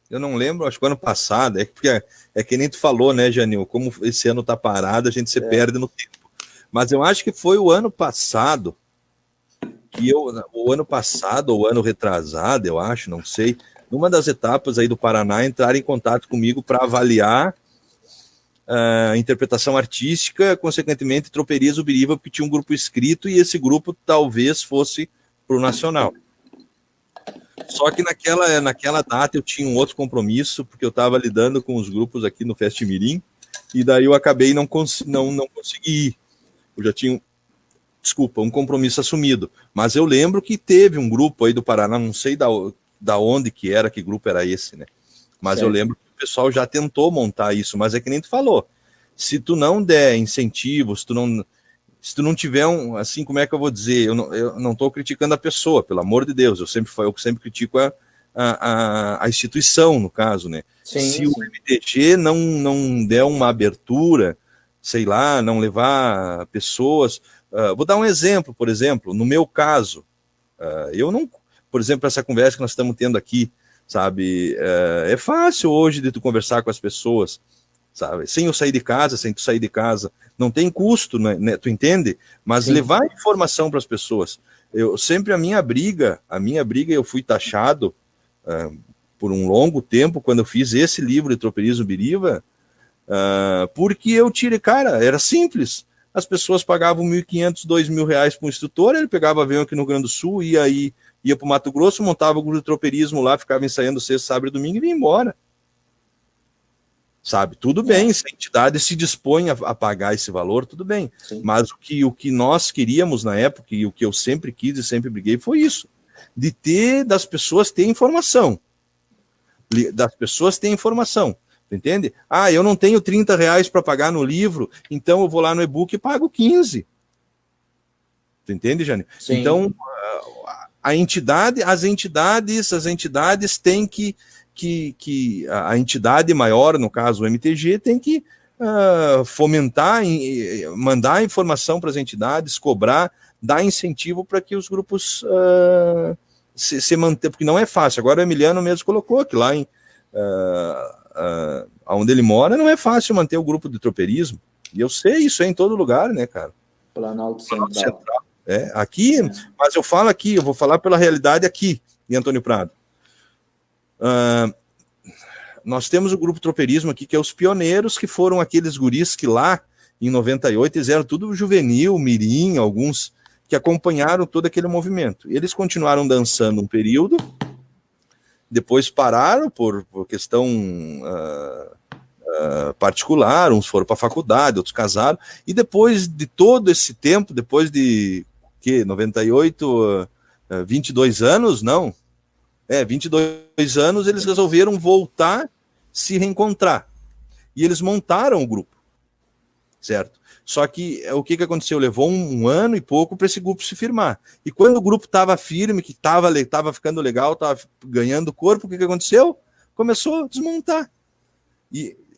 eu não lembro, acho que ano passado, porque que nem tu falou, né, Janil, como esse ano tá parado, a gente se perde no tempo. Mas eu acho que foi o ano passado, ou ano retrasado, eu acho, não sei, numa das etapas aí do Paraná, entraram em contato comigo para avaliar a interpretação artística, consequentemente, tropeirismo biriva, porque tinha um grupo inscrito e esse grupo talvez fosse para o nacional. Só que naquela data eu tinha um outro compromisso, porque eu estava lidando com os grupos aqui no Festimirim, e daí eu acabei não consegui ir. Eu já tinha desculpa, um compromisso assumido. Mas eu lembro que teve um grupo aí do Paraná, não sei da onde que era, que grupo era esse, né? Mas eu lembro que o pessoal já tentou montar isso, mas é que nem tu falou. Se tu não der incentivos, se tu não tiver assim, como é que eu vou dizer? Eu não estou criticando a pessoa, pelo amor de Deus, eu sempre critico a instituição, no caso, né? Sim, se sim. o MTG não der uma abertura, sei lá, não levar pessoas... vou dar um exemplo, por exemplo, no meu caso, eu não... Por exemplo, essa conversa que nós estamos tendo aqui, sabe? É fácil hoje de tu conversar com as pessoas, sabe? Sem eu sair de casa, sem tu sair de casa. Não tem custo, né? Tu entende? Mas sim, levar informação para as pessoas. A minha briga, eu fui taxado por um longo tempo, quando eu fiz esse livro de Tropeirismo Biriva, porque eu tirei, cara, era simples. As pessoas pagavam R$1.500, R$2.000 para um instrutor, ele pegava avião aqui no Rio Grande do Sul, ia para o Mato Grosso, montava o grupo de tropeirismo lá, ficava ensaiando sexta, sábado e domingo e ia embora. Sabe, tudo bem, se a entidade se dispõe a pagar esse valor, tudo bem. Sim. Mas o que nós queríamos na época, e o que eu sempre quis e sempre briguei, foi isso. Das pessoas ter informação. Entende? Eu não tenho R$30 para pagar no livro, então eu vou lá no e-book e pago 15. Tu entende, Jânio? Sim. Então, as entidades têm que a entidade maior, no caso o MTG, tem que fomentar, mandar informação para as entidades, cobrar, dar incentivo para que os grupos se mantenham, porque não é fácil. Agora o Emiliano mesmo colocou que lá onde ele mora não é fácil manter o grupo de tropeirismo, e eu sei, isso é em todo lugar, né, cara? Planalto Central. Aqui, mas eu vou falar pela realidade aqui, em Antônio Prado. Nós temos o grupo Tropeirismo aqui, que é os pioneiros, que foram aqueles guris que lá, em 98, eles eram tudo juvenil, mirim, alguns que acompanharam todo aquele movimento. Eles continuaram dançando um período, depois pararam por questão particular, uns foram para a faculdade, outros casaram, e depois de todo esse tempo, depois de 98, 22 anos, não, 22 anos, eles resolveram voltar, se reencontrar. E eles montaram o grupo, certo? Só que o que aconteceu? Levou um ano e pouco para esse grupo se firmar. E quando o grupo estava firme, que estava ficando legal, estava ganhando corpo, o que aconteceu? Começou a desmontar.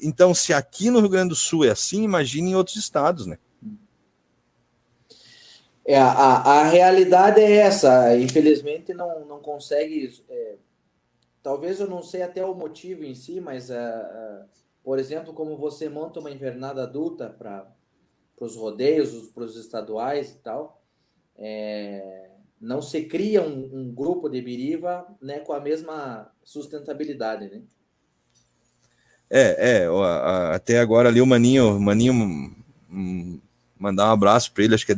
Então, se aqui no Rio Grande do Sul é assim, imagine em outros estados, né? A realidade é essa, infelizmente não consegue, talvez eu não sei até o motivo em si, mas, por exemplo, como você monta uma invernada adulta para os rodeios, para os estaduais e tal, não se cria um grupo de biriva, né, com a mesma sustentabilidade, né? Até agora ali o Maninho mandar um abraço para ele, acho que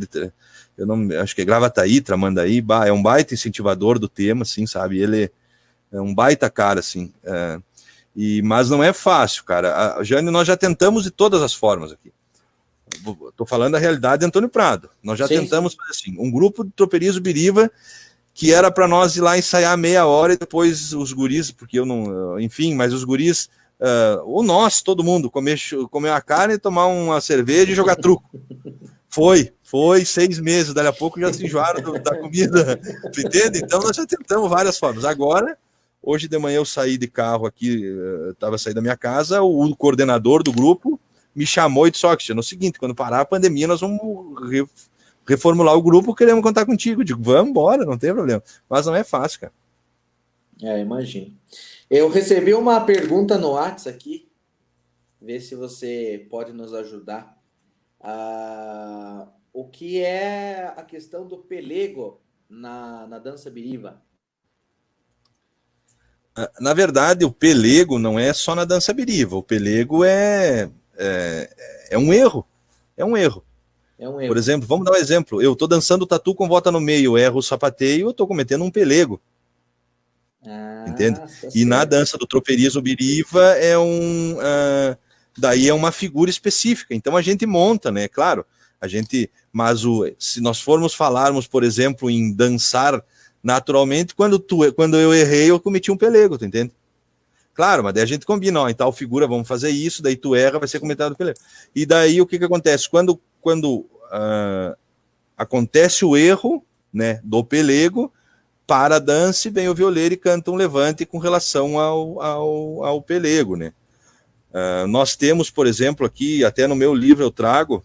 acho que é Gravataí, Tramandaí, é um baita incentivador do tema, assim, sabe? Ele é um baita cara, assim. Mas não é fácil, cara. Jânio, nós já tentamos de todas as formas aqui. Estou falando da realidade de Antônio Prado. Nós já tentamos fazer assim, um grupo de tropeirismo biriva que era para nós ir lá ensaiar meia hora e depois os guris, porque eu não... Enfim, mas os guris... todo mundo, comer uma carne, tomar uma cerveja e jogar truco. Foi 6 meses, dali a pouco já se enjoaram da comida, tu entende? Então nós já tentamos várias formas. Agora, hoje de manhã eu saí de carro aqui, estava saindo da minha casa, o coordenador do grupo me chamou e disse, Cristiano, é o seguinte, quando parar a pandemia nós vamos reformular o grupo, queremos contar contigo. Eu digo, vamos embora, não tem problema. Mas não é fácil, cara. Imagino. Eu recebi uma pergunta no WhatsApp aqui, ver se você pode nos ajudar. O que é a questão do pelego na dança biriva? Na verdade, o pelego não é só na dança biriva. O pelego é um erro. É um erro. Por exemplo, vamos dar um exemplo. Eu estou dançando tatu com volta no meio, erro o sapateio, eu estou cometendo um pelego. Entende? E na dança do tropeirismo biriva daí é uma figura específica. Então a gente monta, né? Claro, Se nós formos falarmos, por exemplo, em dançar naturalmente, quando eu errei, eu cometi um pelego, tu entende? Claro, mas daí a gente combina, ó, em tal figura vamos fazer isso, daí tu erra, vai ser comentado pelego. E daí o que acontece? Quando acontece o erro, né, do pelego, para a dança e vem o violeiro e canta um levante com relação ao pelego, né? Nós temos, por exemplo, aqui, até no meu livro eu trago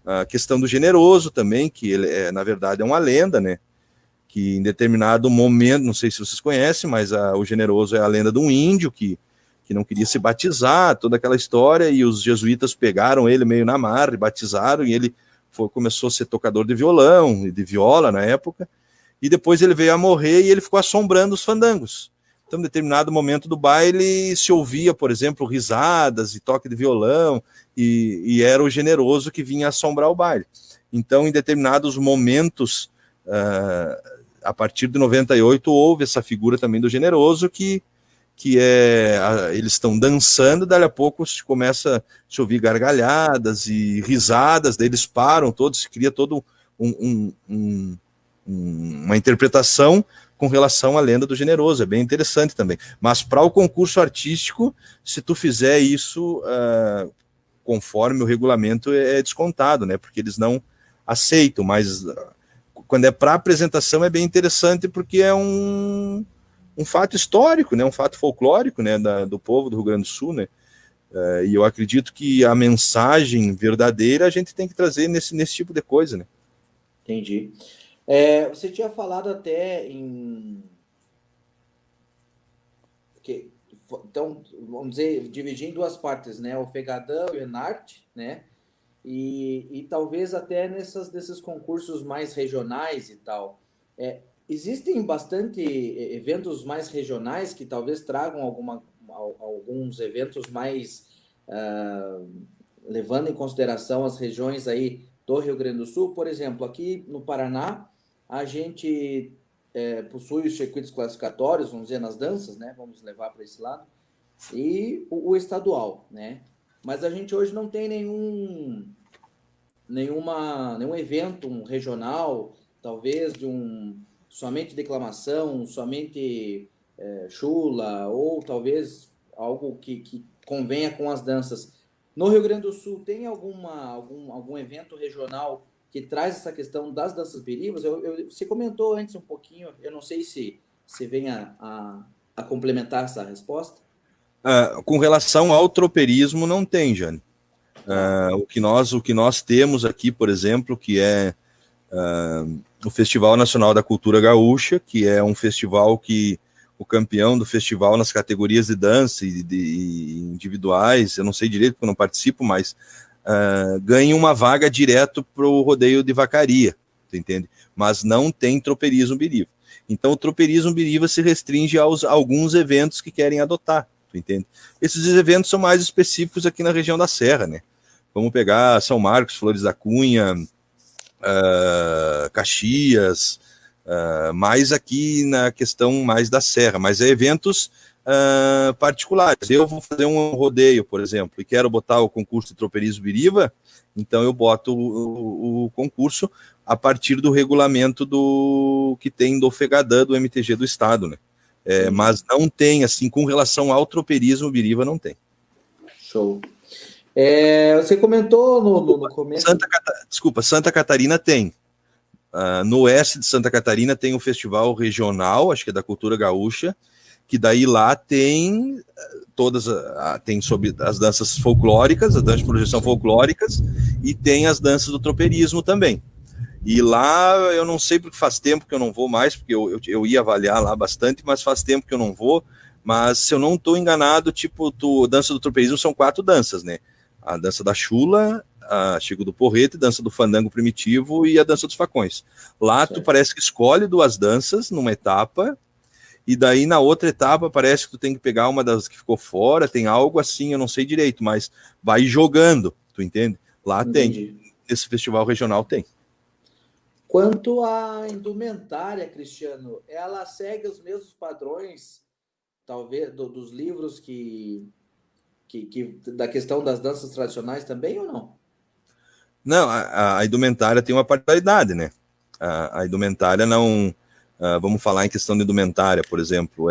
a questão do generoso também, que ele na verdade é uma lenda, né? Que em determinado momento, não sei se vocês conhecem, mas o generoso é a lenda de um índio que não queria se batizar, toda aquela história, e os jesuítas pegaram ele meio na marra, batizaram, e ele começou a ser tocador de violão e de viola na época, e depois ele veio a morrer e ele ficou assombrando os fandangos. Então, em determinado momento do baile, se ouvia, por exemplo, risadas e toque de violão, e era o generoso que vinha assombrar o baile. Então, em determinados momentos, a partir de 98, houve essa figura também do generoso, que eles estão dançando, daí a pouco começa a se ouvir gargalhadas e risadas, daí eles param todos, se cria todo uma interpretação com relação à lenda do generoso, é bem interessante também. Mas para o concurso artístico, se tu fizer isso conforme o regulamento, é descontado, né? Porque eles não aceitam, mas quando é para apresentação é bem interessante, porque é um fato histórico, né? Um fato folclórico, né? Do povo do Rio Grande do Sul, né? E eu acredito que a mensagem verdadeira a gente tem que trazer nesse tipo de coisa, né? Entendi. Você tinha falado até então, vamos dizer, dividir em duas partes, né? O Fegadão e o Enarte, né? E talvez até desses concursos mais regionais e tal. Existem bastante eventos mais regionais que talvez tragam alguns eventos mais levando em consideração as regiões aí do Rio Grande do Sul. Por exemplo, aqui no Paraná, a gente possui os circuitos classificatórios, vamos dizer, nas danças, né? Vamos levar para esse lado. E o estadual, né? Mas a gente hoje não tem nenhum evento regional, talvez somente declamação, somente chula, ou talvez algo que convenha com as danças. No Rio Grande do Sul, tem algum evento regional que traz essa questão das danças birivas? Você comentou antes um pouquinho, eu não sei se vem a complementar essa resposta. Com relação ao tropeirismo, não tem, Jane. O que nós temos aqui, por exemplo, que é o Festival Nacional da Cultura Gaúcha, que é um festival que o campeão do festival nas categorias de dança e de individuais, eu não sei direito porque eu não participo, mas ganha uma vaga direto para o rodeio de vacaria, tu entende? Mas não tem tropeirismo biriva. Então o tropeirismo biriva se restringe a alguns eventos que querem adotar, tu entende? Esses eventos são mais específicos aqui na região da Serra, né? Vamos pegar São Marcos, Flores da Cunha, Caxias, mais aqui na questão mais da Serra, mas é eventos particulares. Eu vou fazer um rodeio, por exemplo, e quero botar o concurso de tropeirismo biriva, então eu boto o concurso a partir do regulamento que tem do FEGADAN, do MTG do Estado, né? Mas não tem, assim, com relação ao tropeirismo biriva, não tem. Show. Você comentou no começo... Santa Catarina tem. No oeste de Santa Catarina tem um festival regional, acho que é da cultura gaúcha, que daí lá tem tem sobre as danças folclóricas, as danças de projeção folclóricas, e tem as danças do tropeirismo também. E lá eu não sei porque faz tempo que eu não vou mais, porque eu ia avaliar lá bastante, mas faz tempo que eu não vou. Mas se eu não estou enganado, tipo, dança do tropeirismo são 4 danças, né? A dança da chula, a Chico do Porrete, dança do fandango primitivo e a dança dos facões. Lá tu parece que escolhe 2 danças numa etapa, e daí na outra etapa parece que tu tem que pegar uma das que ficou fora, tem algo assim, eu não sei direito, mas vai jogando, tu entende? Lá Entendi. tem, esse festival regional tem. Quanto à indumentária, Cristiano, ela segue os mesmos padrões, talvez, dos livros que da questão das danças tradicionais também ou não? Não, a indumentária tem uma particularidade, né? A indumentária não... vamos falar em questão de indumentária, por exemplo,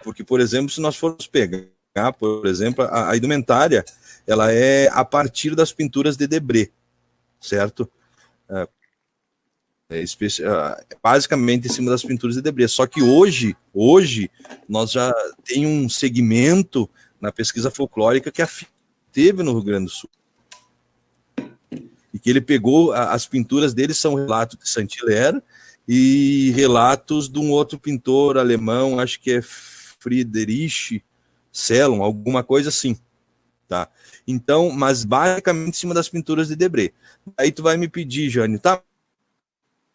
porque, por exemplo, se nós formos pegar, por exemplo, a indumentária, ela é a partir das pinturas de Debré, certo? Basicamente em cima das pinturas de Debré. Só que hoje nós já tem um segmento na pesquisa folclórica que a FIT teve no Rio Grande do Sul. E que ele pegou, as pinturas dele são relatos de Saint-Hilaire e relatos de um outro pintor alemão, acho que é Friedrich Sellon, alguma coisa assim. Tá? Então, mas basicamente em cima das pinturas de Debré. Aí tu vai me pedir, Jânio, tá?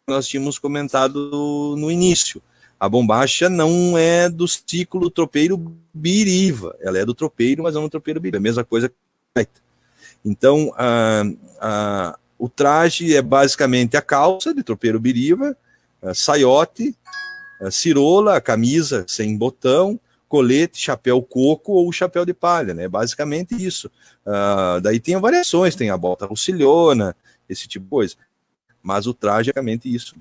Nós tínhamos comentado no início. A bombacha não é do ciclo tropeiro biriva. Ela é do tropeiro, mas não do tropeiro biriva. É a mesma coisa que a gaita. Então, o traje é basicamente a calça de tropeiro biriva, saiote, cirola, camisa sem botão, colete, chapéu coco ou chapéu de palha, né? Basicamente isso. Daí tem variações, tem a bota rucilhona, esse tipo de coisa. Mas o traje é basicamente isso.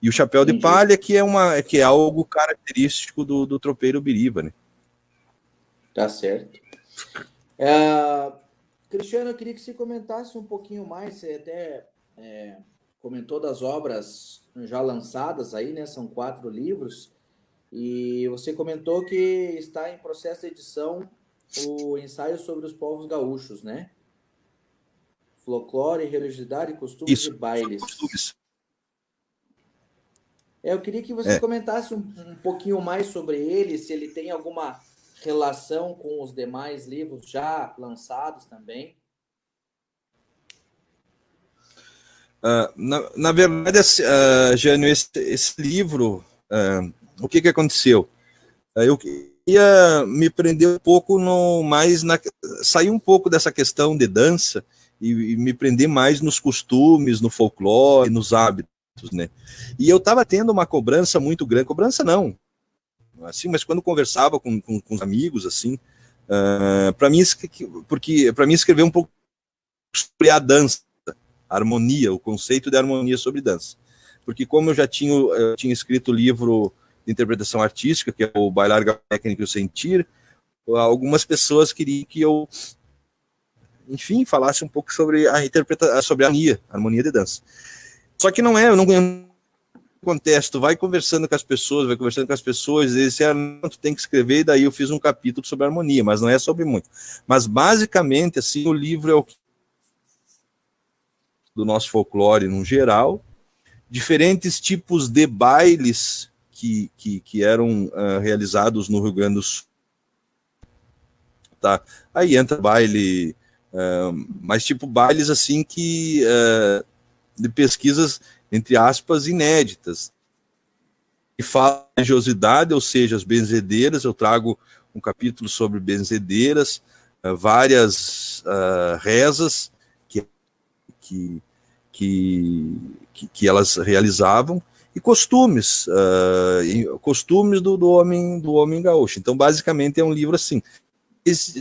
E o chapéu de palha que é algo característico do tropeiro biriva, né? Tá certo. Cristiano, eu queria que você comentasse um pouquinho mais, você até comentou das obras já lançadas aí, né? São 4 livros, e você comentou que está em processo de edição o ensaio sobre os povos gaúchos, né? Folclore, religiosidade, costumes e bailes. Costumes. Eu queria que você comentasse um pouquinho mais sobre ele, se ele tem alguma relação com os demais livros já lançados também. Na verdade, Jânio, esse livro, o que aconteceu? Eu queria me prender um pouco sair um pouco dessa questão de dança e me prender mais nos costumes, no folclore, nos hábitos, né? E eu estava tendo uma cobrança muito grande, cobrança não, assim, mas quando conversava com os amigos, assim, para mim escrever um pouco sobre a dança, a harmonia, o conceito de harmonia sobre dança. Porque como eu tinha escrito o livro de interpretação artística, que é o Bailar Técnico e o Sentir, algumas pessoas queriam que eu, enfim, falasse um pouco sobre sobre a harmonia de dança. Só que eu não contesto, vai conversando com as pessoas, eles disseram, tu tem que escrever, e daí eu fiz um capítulo sobre harmonia, mas não é sobre muito. Mas basicamente, assim, o livro é o do nosso folclore no geral, diferentes tipos de bailes que eram realizados no Rio Grande do Sul. Tá? Aí entra baile, mas tipo bailes assim de pesquisas, entre aspas, inéditas. E fala de religiosidade, ou seja, as benzedeiras, eu trago um capítulo sobre benzedeiras, várias rezas que elas realizavam, e costumes, costumes do homem gaúcho. Então, basicamente, é um livro assim,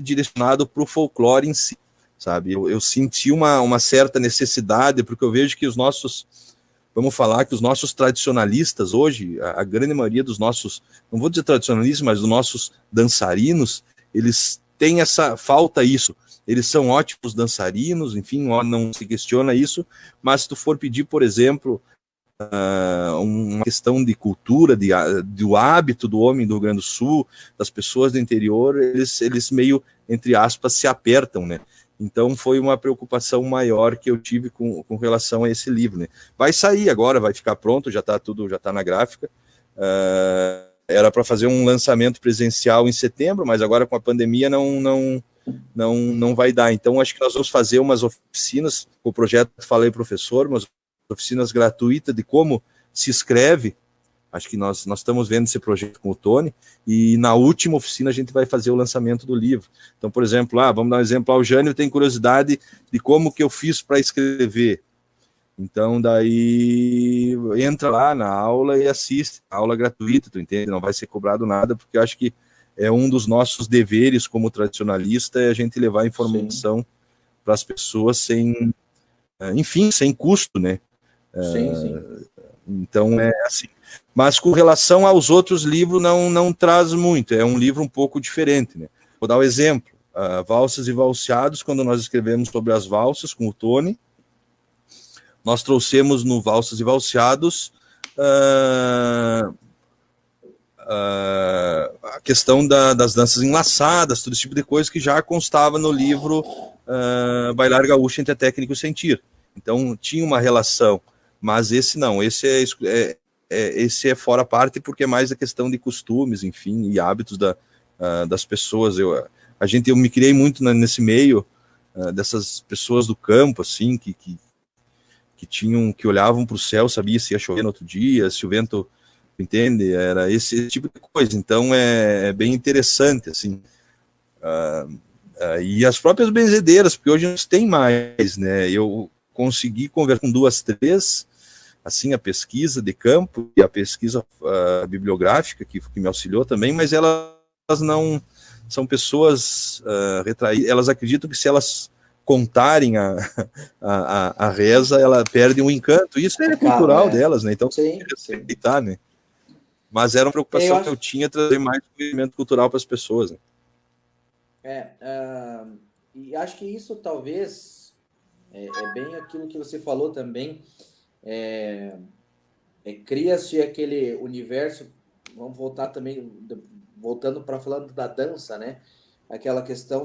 direcionado para o folclore em si, sabe? Eu senti uma certa necessidade, porque eu vejo que vamos falar que os nossos tradicionalistas hoje, a grande maioria dos nossos, não vou dizer tradicionalistas, mas dos nossos dançarinos, eles têm falta isso. Eles são ótimos dançarinos, enfim, não se questiona isso, mas se tu for pedir, por exemplo, uma questão de cultura, do hábito do homem do Rio Grande do Sul, das pessoas do interior, eles meio, entre aspas, se apertam, né? Então foi uma preocupação maior que eu tive com relação a esse livro, né? Vai sair agora, vai ficar pronto, já está na gráfica. Era para fazer um lançamento presencial em setembro, mas agora com a pandemia não vai dar. Então acho que nós vamos fazer umas oficinas, o projeto Falei Professor, umas oficinas gratuitas de como se escreve. Acho que nós estamos vendo esse projeto com o Tony, e na última oficina a gente vai fazer o lançamento do livro. Então, por exemplo, vamos dar um exemplo, o Jânio tem curiosidade de como que eu fiz para escrever. Então, daí entra lá na aula e assiste, aula gratuita, tu entende? Não vai ser cobrado nada, porque eu acho que é um dos nossos deveres como tradicionalista, é a gente levar informação para as pessoas sem, enfim, sem custo, né? Sim. Então é assim. Mas com relação aos outros livros, não traz muito, é um livro um pouco diferente, né? Vou dar um exemplo, Valsas e Valseados, quando nós escrevemos sobre as valsas com o Tony, nós trouxemos no Valsas e Valseados a questão das danças enlaçadas, todo esse tipo de coisa que já constava no livro Bailar Gaúcho entre a Técnica e o Sentir. Então tinha uma relação, mas esse não, esse é fora a parte, porque é mais a questão de costumes, enfim, e hábitos das pessoas. Eu me criei muito nesse meio dessas pessoas do campo, assim, que olhavam para o céu, sabia se ia chover no outro dia, se o vento, entende? Era esse tipo de coisa. Então é bem interessante, assim. E as próprias benzedeiras, porque hoje não tem mais, né? Eu consegui conversar com 2, 3, assim, a pesquisa de campo e a pesquisa bibliográfica, que me auxiliou também, mas elas não são pessoas retraídas, elas acreditam que se elas contarem a reza, ela perde um encanto, isso é cultural delas, né? Então tem que respeitar, né? Mas era uma preocupação que eu tinha, trazer mais conhecimento cultural para as pessoas, né? E acho que isso talvez é bem aquilo que você falou também, cria-se aquele universo, vamos voltar também, voltando para falando da dança, né? Aquela questão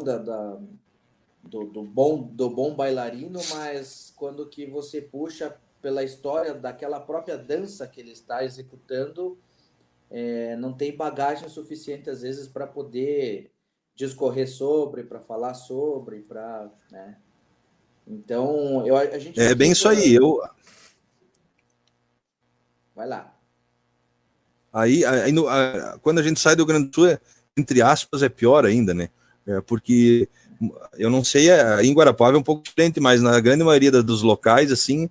do bom bailarino, mas quando que você puxa pela história daquela própria dança que ele está executando, não tem bagagem suficiente às vezes para poder discorrer sobre, para falar sobre, para, né? Então, a gente É bem isso aí. Vai lá. Quando a gente sai do Rio Grande do Sul, entre aspas, é pior ainda, né? Porque eu não sei, em Guarapuava é um pouco diferente, mas na grande maioria dos locais, assim,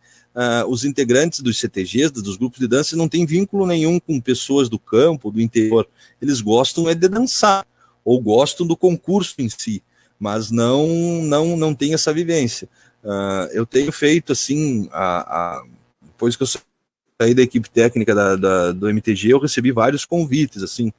os integrantes dos CTGs, dos grupos de dança, não tem vínculo nenhum com pessoas do campo, do interior. Eles gostam de dançar, ou gostam do concurso em si, mas não tem essa vivência. Eu tenho feito, assim, depois que eu saí da equipe técnica do MTG, eu recebi vários convites, assim,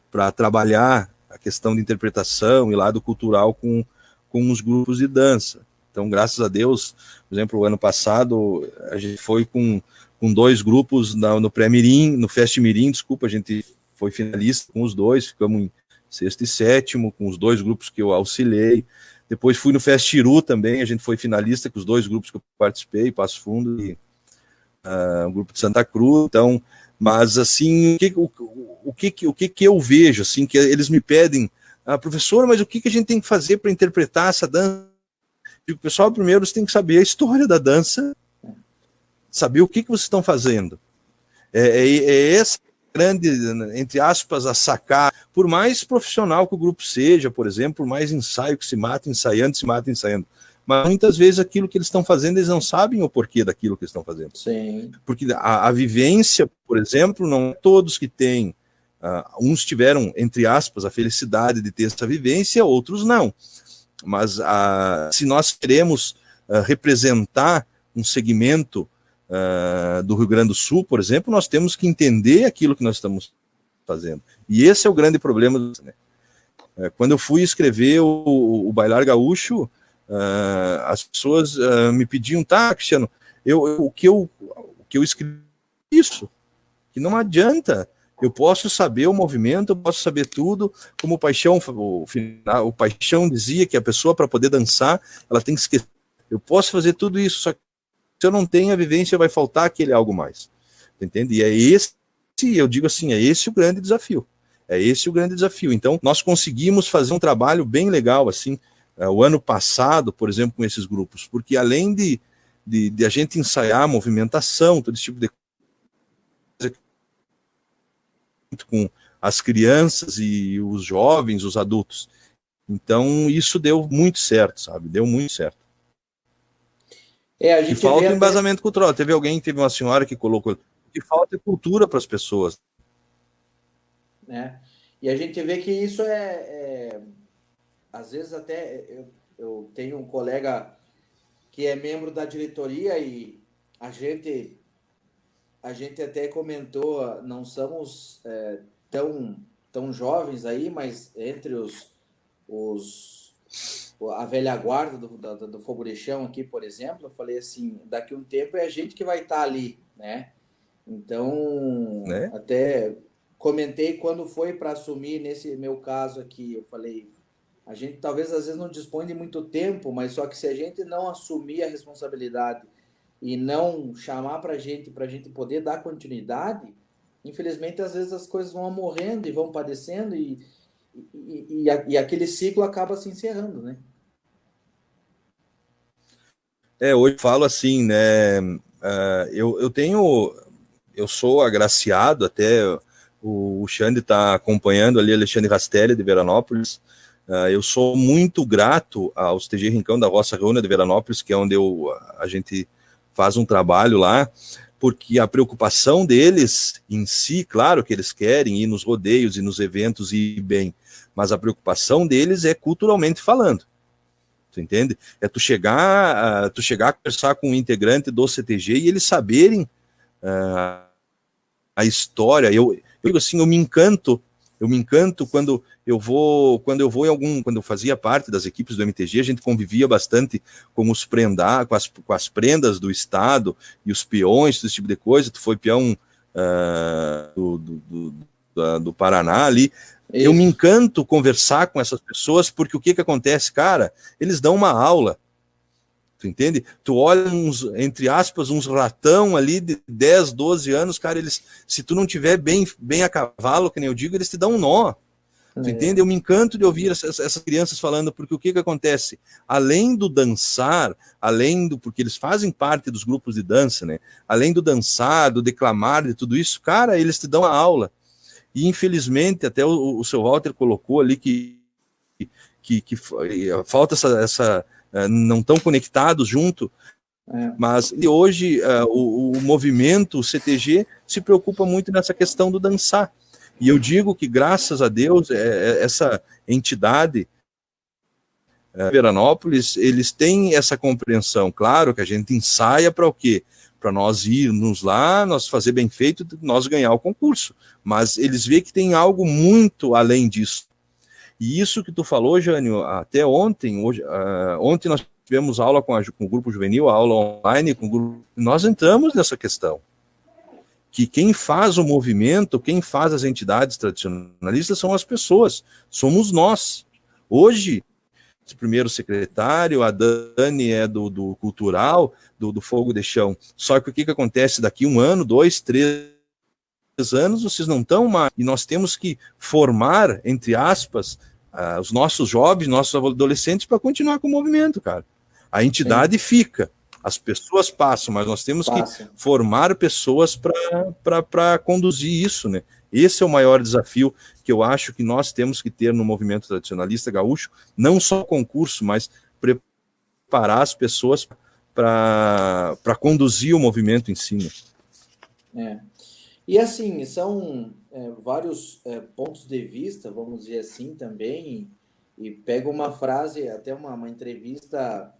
para trabalhar a questão de interpretação e lado cultural com os grupos de dança. Então, graças a Deus, por exemplo, o ano passado, a gente foi com 2 grupos no pré-mirim, no Fest Mirim, desculpa, a gente foi finalista com os 2, ficamos em 6º e 7º, com os 2 grupos que eu auxiliei. Depois fui no Festiru também, a gente foi finalista com os 2 grupos que eu participei, Passo Fundo e o grupo de Santa Cruz. Então, mas assim, o que eu vejo, assim, que eles me pedem, professor, mas o que a gente tem que fazer para interpretar essa dança? Digo, pessoal, primeiro você tem que saber a história da dança, saber o que vocês estão fazendo. Essa grande, entre aspas, a sacar, por mais profissional que o grupo seja, por exemplo, por mais ensaio que se mata ensaiando, mas muitas vezes aquilo que eles estão fazendo, eles não sabem o porquê daquilo que eles estão fazendo. Sim. Porque a vivência, por exemplo, não é todos que têm, uns tiveram, entre aspas, a felicidade de ter essa vivência, outros não. Mas se nós queremos representar um segmento do Rio Grande do Sul, por exemplo, nós temos que entender aquilo que nós estamos fazendo. E esse é o grande problema. Né? Quando eu fui escrever o Bailar Gaúcho, as pessoas me pediam, tá, Cristiano, o que eu escrevi isso, que não adianta. Eu posso saber o movimento, eu posso saber tudo, como o Paixão dizia que a pessoa, para poder dançar, ela tem que esquecer. Eu posso fazer tudo isso, só que se eu não tenho a vivência, vai faltar aquele algo mais. Entende? E é esse, eu digo assim, é esse o grande desafio. É esse o grande desafio. Então, nós conseguimos fazer um trabalho bem legal, assim, o ano passado, por exemplo, com esses grupos, porque além de a gente ensaiar a movimentação, todo esse tipo de coisa com as crianças e os jovens, os adultos. Então, isso deu muito certo, sabe? Deu muito certo. A gente e falta o embasamento cultural. Teve uma senhora que colocou que falta cultura para as pessoas. E a gente vê que isso às vezes até eu tenho um colega que é membro da diretoria e a gente até comentou, não somos tão jovens aí, mas entre a velha guarda do Fogo de Chão aqui, por exemplo, eu falei assim, daqui a um tempo é a gente que vai estar ali, né? Então, né? até comentei quando foi para assumir, nesse meu caso aqui, eu falei, a gente talvez às vezes não dispõe de muito tempo, mas só que se a gente não assumir a responsabilidade e não chamar para a gente poder dar continuidade, infelizmente às vezes as coisas vão morrendo e vão padecendo e aquele ciclo acaba se encerrando, né? Hoje eu falo assim, né? Eu sou agraciado, até o Xande está acompanhando ali, Alexandre Rastelli, de Veranópolis. Eu sou muito grato aos TG Rincão da Roça Reúna de Veranópolis, que é onde a gente faz um trabalho lá, porque a preocupação deles em si, claro que eles querem ir nos rodeios e nos eventos e ir bem, mas a preocupação deles é culturalmente falando. Tu entende? É tu chegar a conversar com um integrante do CTG e eles saberem a história. Eu digo assim, eu me encanto quando eu vou quando eu fazia parte das equipes do MTG, a gente convivia bastante com com as prendas do estado e os peões, esse tipo de coisa. Tu foi peão do Paraná ali. Isso. Eu me encanto conversar com essas pessoas, porque o que acontece, cara? Eles dão uma aula. Tu entende? Tu olha entre aspas, uns ratão ali de 10, 12 anos, cara, se tu não tiver bem a cavalo, que nem eu digo, eles te dão um nó. Tu entende? Eu me encanto de ouvir essas crianças falando, porque o que acontece? Além do dançar, porque eles fazem parte dos grupos de dança, né? Além do dançar, do declamar, de tudo isso, cara, eles te dão a aula. E infelizmente, até o seu Walter colocou ali que falta essa não estão conectados junto, mas hoje o movimento, o CTG, se preocupa muito nessa questão do dançar. E eu digo que, graças a Deus, essa entidade, Veranópolis, eles têm essa compreensão. Claro que a gente ensaia para o quê? Para nós irmos lá, nós fazer bem feito, nós ganhar o concurso. Mas eles veem que tem algo muito além disso. E isso que tu falou, Jânio, até ontem, ontem nós tivemos aula com o grupo juvenil, aula online, com o grupo, nós entramos nessa questão. Que quem faz o movimento, quem faz as entidades tradicionalistas são as pessoas, somos nós. Hoje, o primeiro secretário, a Dani é do cultural, do Fogo de Chão. Só que o que acontece daqui 1 ano, 2, 3 anos, vocês não estão mais. E nós temos que formar, entre aspas, os nossos jovens, nossos adolescentes para continuar com o movimento, cara. A entidade fica, as pessoas passam, mas nós temos que formar pessoas para conduzir isso, né? Esse é o maior desafio que eu acho que nós temos que ter no movimento tradicionalista gaúcho, não só concurso, mas preparar as pessoas para conduzir o movimento em si. Né? E assim, são vários pontos de vista, vamos dizer assim, também, e pego uma frase, até uma entrevista,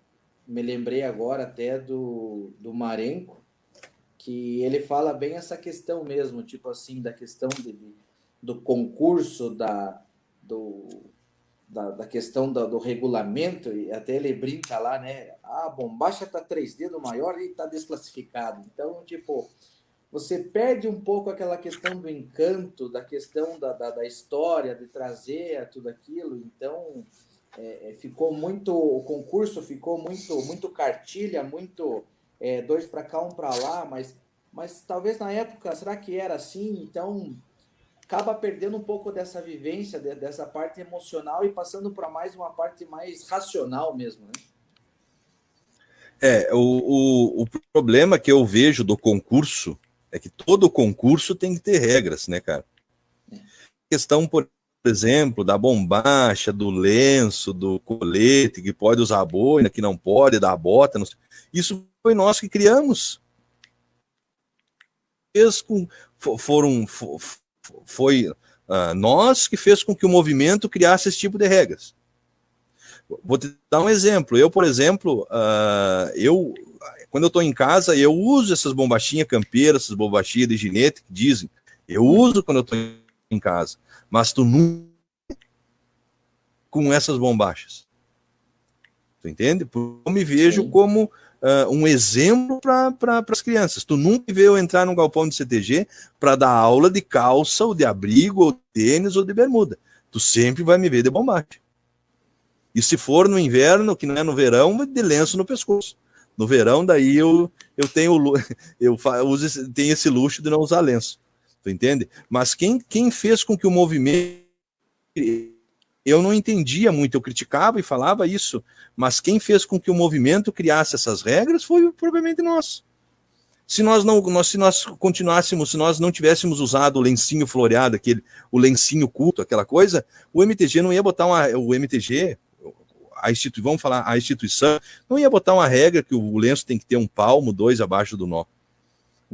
me lembrei agora até do Marenco, que ele fala bem essa questão mesmo, tipo assim, da questão do concurso, da questão do regulamento, e até ele brinca lá, né? A bombacha tá 3 dedos maior e tá desclassificado. Então, tipo, você perde um pouco aquela questão do encanto, da questão da história, de trazer tudo aquilo. Então, ficou muito, o concurso ficou muito cartilha, muito 2 para cá, 1 para lá, mas talvez na época, será que era assim? Então, acaba perdendo um pouco dessa vivência, dessa parte emocional e passando para mais uma parte mais racional mesmo, né? O problema que eu vejo do concurso é que todo concurso tem que ter regras, né, cara? Questão, por exemplo, da bombacha, do lenço, do colete, que pode usar a boina, que não pode, da bota, não sei. Isso foi nós que criamos. Foi Nós que fez com que o movimento criasse esse tipo de regras. Vou te dar um exemplo. Eu, por exemplo, quando eu estou em casa, eu uso essas bombachinhas campeiras, essas bombachinhas de ginete, que dizem. Eu uso quando eu estou em casa. Mas tu nunca com essas bombachas. Tu entende? Eu me vejo Sim. como um exemplo para as crianças. Tu nunca vê eu entrar num galpão de CTG para dar aula de calça, ou de abrigo, ou de tênis, ou de bermuda. Tu sempre vai me ver de bombacha. E se for no inverno, que não é no verão, de lenço no pescoço. No verão, daí eu tenho esse luxo de não usar lenço. Tu entende? Mas quem fez com que o movimento... Eu não entendia muito, eu criticava e falava isso, mas quem fez com que o movimento criasse essas regras foi provavelmente nós. Se nós continuássemos, se nós não tivéssemos usado o lencinho floreado, o lencinho culto, aquela coisa, o MTG não ia botar a instituição não ia botar uma regra que o lenço tem que ter 1 palmo, 2 abaixo do nó.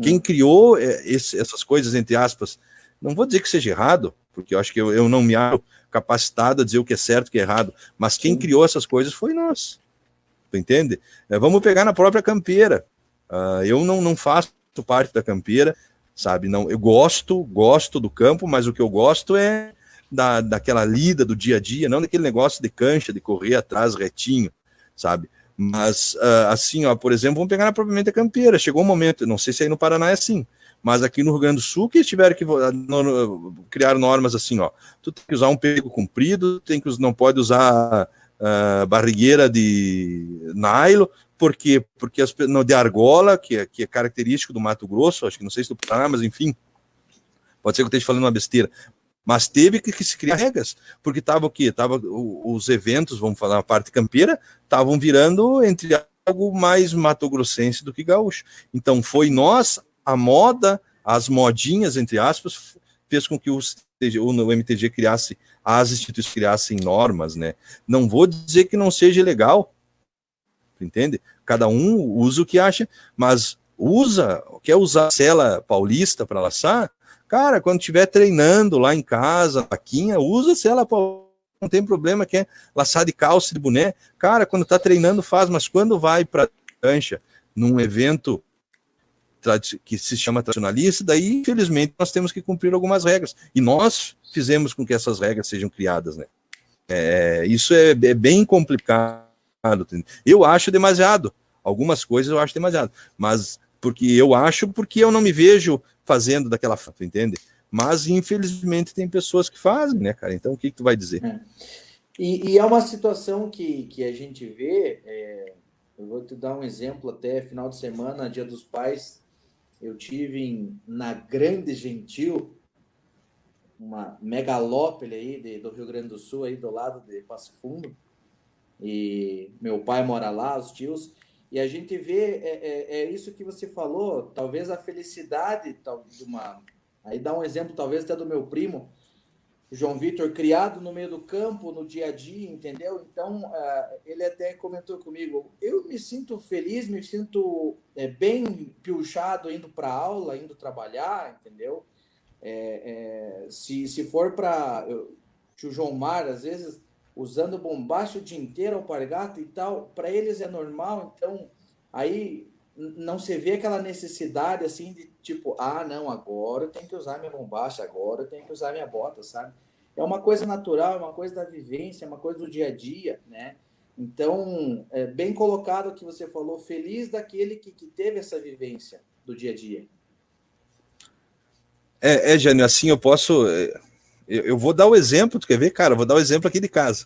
Quem criou essas coisas, entre aspas, não vou dizer que seja errado, porque eu acho que eu não me acho capacitado a dizer o que é certo e o que é errado, mas quem criou essas coisas foi nós. Tu entende? Vamos pegar na própria campeira. Eu não faço parte da campeira, sabe? Não, eu gosto do campo, mas o que eu gosto é daquela lida do dia a dia, não daquele negócio de cancha, de correr atrás retinho, sabe? Mas, assim, ó, por exemplo, vamos pegar na propriamente a campeira. Chegou um momento, não sei se aí no Paraná é assim, mas aqui no Rio Grande do Sul, que eles tiveram que criar normas assim, ó. Tu tem que usar um pego comprido, não pode usar barrigueira de nylon, porque de argola, que é característico do Mato Grosso, acho que não sei se do Paraná, mas enfim, pode ser que eu esteja falando uma besteira. Mas teve que se criar regras, porque estava o quê? Os eventos, vamos falar, a parte campeira, estavam virando entre algo mais matogrossense do que gaúcho. Então foi nós, a moda, as modinhas, entre aspas, fez com que o MTG criasse, as instituições criassem normas, né? Não vou dizer que não seja legal, entende? Cada um usa o que acha, mas quer usar a cela paulista para laçar? Cara, quando estiver treinando lá em casa, vaquinha, usa cela paulista, não tem problema, quer laçar de calça, de boné. Cara, quando tá treinando faz, mas quando vai para cancha, num evento que se chama tradicionalista, daí, infelizmente, nós temos que cumprir algumas regras. E nós fizemos com que essas regras sejam criadas, né? Isso é bem complicado. Eu acho demasiado. Algumas coisas eu acho demasiado. Mas porque eu não me vejo fazendo daquela forma, entende? Mas, infelizmente, tem pessoas que fazem, né, cara? Então, o que tu vai dizer? E é uma situação que a gente vê... Eu vou te dar um exemplo, até final de semana, Dia dos Pais, eu tive na Grande Gentil, uma megalópole aí do Rio Grande do Sul, aí do lado de Passo Fundo, e meu pai mora lá, os tios, e a gente vê, isso que você falou, talvez a felicidade de uma... Aí dá um exemplo, talvez até do meu primo, João Vitor, criado no meio do campo, no dia a dia, entendeu? Então, ele até comentou comigo, eu me sinto feliz, me sinto bem piochado indo para aula, indo trabalhar, entendeu? Se for para... Tio João Mar, às vezes, usando bombacha o dia inteiro, alpargata e tal, para eles é normal, então, aí não se vê aquela necessidade, assim, de tipo, não, agora eu tenho que usar minha bombacha, agora eu tenho que usar minha bota, sabe? É uma coisa natural, é uma coisa da vivência, é uma coisa do dia a dia, né? Então, bem colocado o que você falou, feliz daquele que teve essa vivência do dia a dia. Jânio, assim eu posso... Eu vou dar o exemplo, tu quer ver, cara? Eu vou dar o exemplo aqui de casa.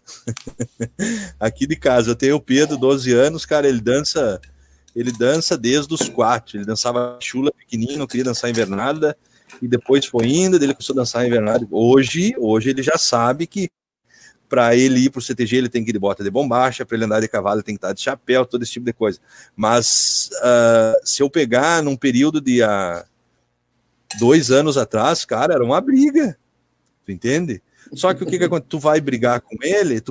Aqui de casa, eu tenho o Pedro, 12 anos, cara, ele dança desde os 4, ele dançava chula pequenininho, não queria dançar invernada, e depois foi indo, ele começou a dançar invernada. Hoje ele já sabe que para ele ir para o CTG ele tem que ir de bota de bombacha, para ele andar de cavalo ele tem que estar de chapéu, todo esse tipo de coisa. Mas se eu pegar num período de 2 anos atrás, cara, era uma briga, tu entende? Só que o que acontece? Tu vai brigar com ele,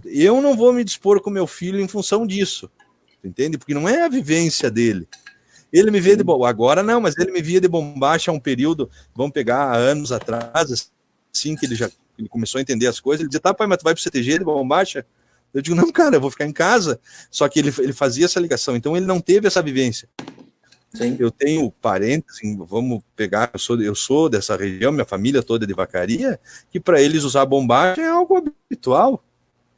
eu não vou me dispor com meu filho em função disso, tu entende? Porque não é a vivência dele. Ele me via agora não, mas ele me via de bombacha há um período, vamos pegar há anos atrás, assim que ele começou a entender as coisas, ele dizia, tá, pai, mas tu vai pro CTG de bombacha? Eu digo, não, cara, eu vou ficar em casa. Só que ele fazia essa ligação, então ele não teve essa vivência. Sim. Eu tenho parentes, assim, vamos pegar, eu sou dessa região, minha família toda é de Vacaria, que para eles usar bombacha é algo habitual,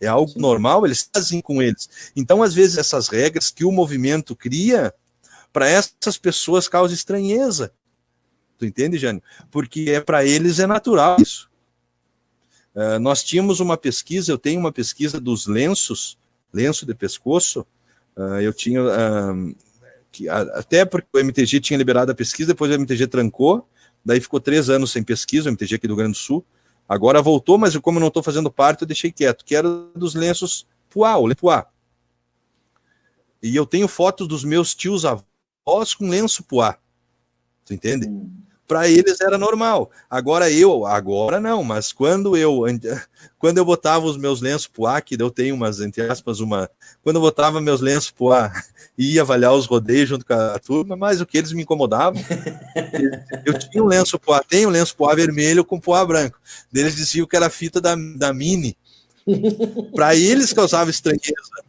é algo normal, eles fazem com eles. Então, às vezes, essas regras que o movimento cria, para essas pessoas causa estranheza. Tu entende, Jânio? Porque para eles é natural isso. Nós tínhamos uma pesquisa, eu tenho uma pesquisa dos lenço de pescoço, eu tinha, até porque o MTG tinha liberado a pesquisa, depois o MTG trancou, daí ficou 3 anos sem pesquisa, o MTG aqui do Rio Grande do Sul, agora voltou, mas como eu não estou fazendo parte, eu deixei quieto, que era dos lenços Puá, o lenço Puá. E eu tenho fotos dos meus tios avós com lenço Puá, tu entende? Para eles era normal. Agora não, mas quando eu botava os meus lenços Puá, que eu tenho umas, entre aspas, quando eu botava meus lenços Puá e ia avaliar os rodeios junto com a turma, mas o que eles me incomodavam, eu tinha um lenço Puá, tenho um lenço Puá vermelho com Puá branco. Eles diziam que era fita da Mini. Para eles causava estranheza.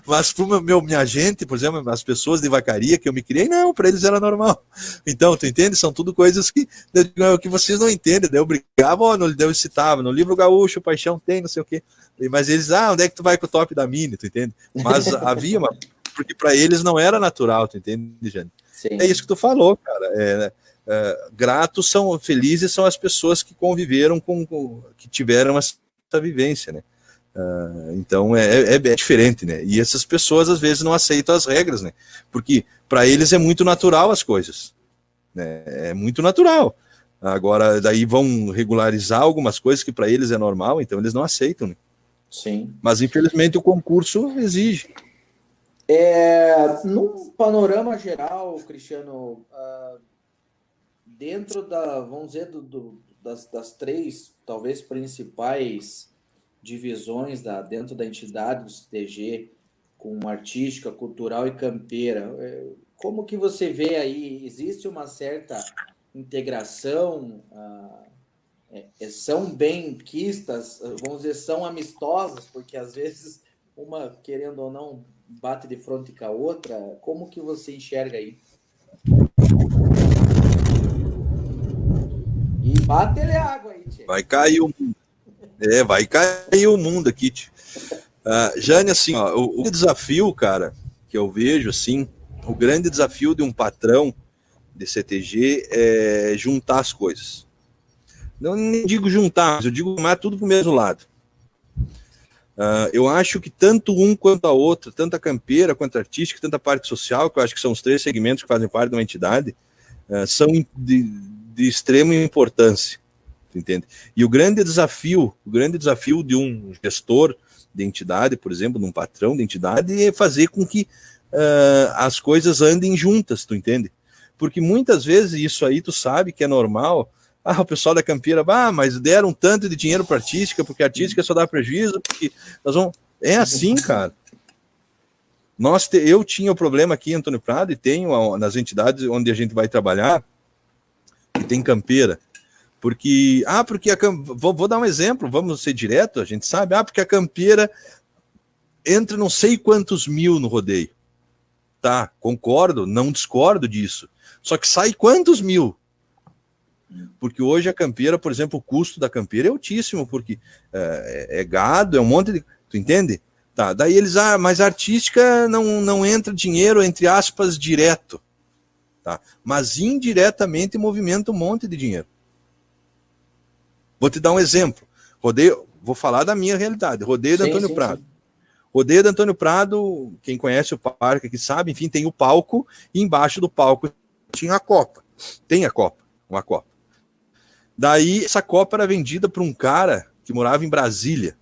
Mas para minha gente, por exemplo, as pessoas de Vacaria que eu me criei, não, para eles era normal. Então, tu entende? São tudo coisas que vocês não entendem. Daí eu brigava, eu citava, no livro Gaúcho, Paixão tem, não sei o quê. Mas eles, onde é que tu vai com o top da Mini, tu entende? Mas havia porque para eles não era natural, tu entende, Jane? É isso que tu falou, cara. Gratos felizes são as pessoas que conviveram que tiveram essa vivência, né? Então é diferente, né? E essas pessoas às vezes não aceitam as regras, né? Porque para eles é muito natural as coisas, né? É muito natural. Agora daí vão regularizar algumas coisas que para eles é normal, então eles não aceitam, né? Sim. Mas infelizmente o concurso exige. Num panorama geral, Cristiano, dentro vamos dizer, das 3, talvez, principais divisões dentro da entidade do CTG, com artística, cultural e campeira, como que você vê aí? Existe uma certa integração? São benquistas, vamos dizer, são amistosas, porque às vezes uma, querendo ou não, bate de frente com a outra. Como que você enxerga aí? E bate-lhe água aí, tchê. Vai cair o mundo. Vai cair o mundo aqui, tchê. Jane, assim, ó, o desafio, cara, que eu vejo, assim, o grande desafio de um patrão de CTG é juntar as coisas. Não nem digo juntar, mas eu digo tomar tudo para o mesmo lado. Eu acho que tanto um quanto a outra, tanto a campeira quanto a artística, tanto a parte social, que eu acho que são os 3 segmentos que fazem parte de uma entidade, são de extrema importância, entende? E o grande desafio de um gestor de entidade, por exemplo, de um patrão de entidade, é fazer com que as coisas andem juntas, tu entende? Porque muitas vezes isso aí tu sabe que é normal. O pessoal da campeira, mas deram tanto de dinheiro para artística, porque a artística só dá prejuízo, porque nós vamos... É assim, cara. Eu tinha o problema aqui em Antônio Prado, e tenho nas entidades onde a gente vai trabalhar, que tem campeira. Porque vou dar um exemplo, vamos ser direto, a gente sabe, porque a campeira entra não sei quantos mil no rodeio. Tá, concordo, não discordo disso. Só que sai quantos mil? Porque hoje a campeira, por exemplo, o custo da campeira é altíssimo, porque é gado, é um monte de... Tu entende? Tá, daí eles, mas a artística não entra dinheiro, entre aspas, direto. Tá? Mas indiretamente movimenta um monte de dinheiro. Vou te dar um exemplo. Vou falar da minha realidade. Rodeio de Antônio Prado. Rodeio de Antônio Prado, quem conhece o parque aqui sabe, enfim, tem o palco, e embaixo do palco tinha a copa. Tem uma copa. Daí, essa copa era vendida para um cara que morava em Brasília.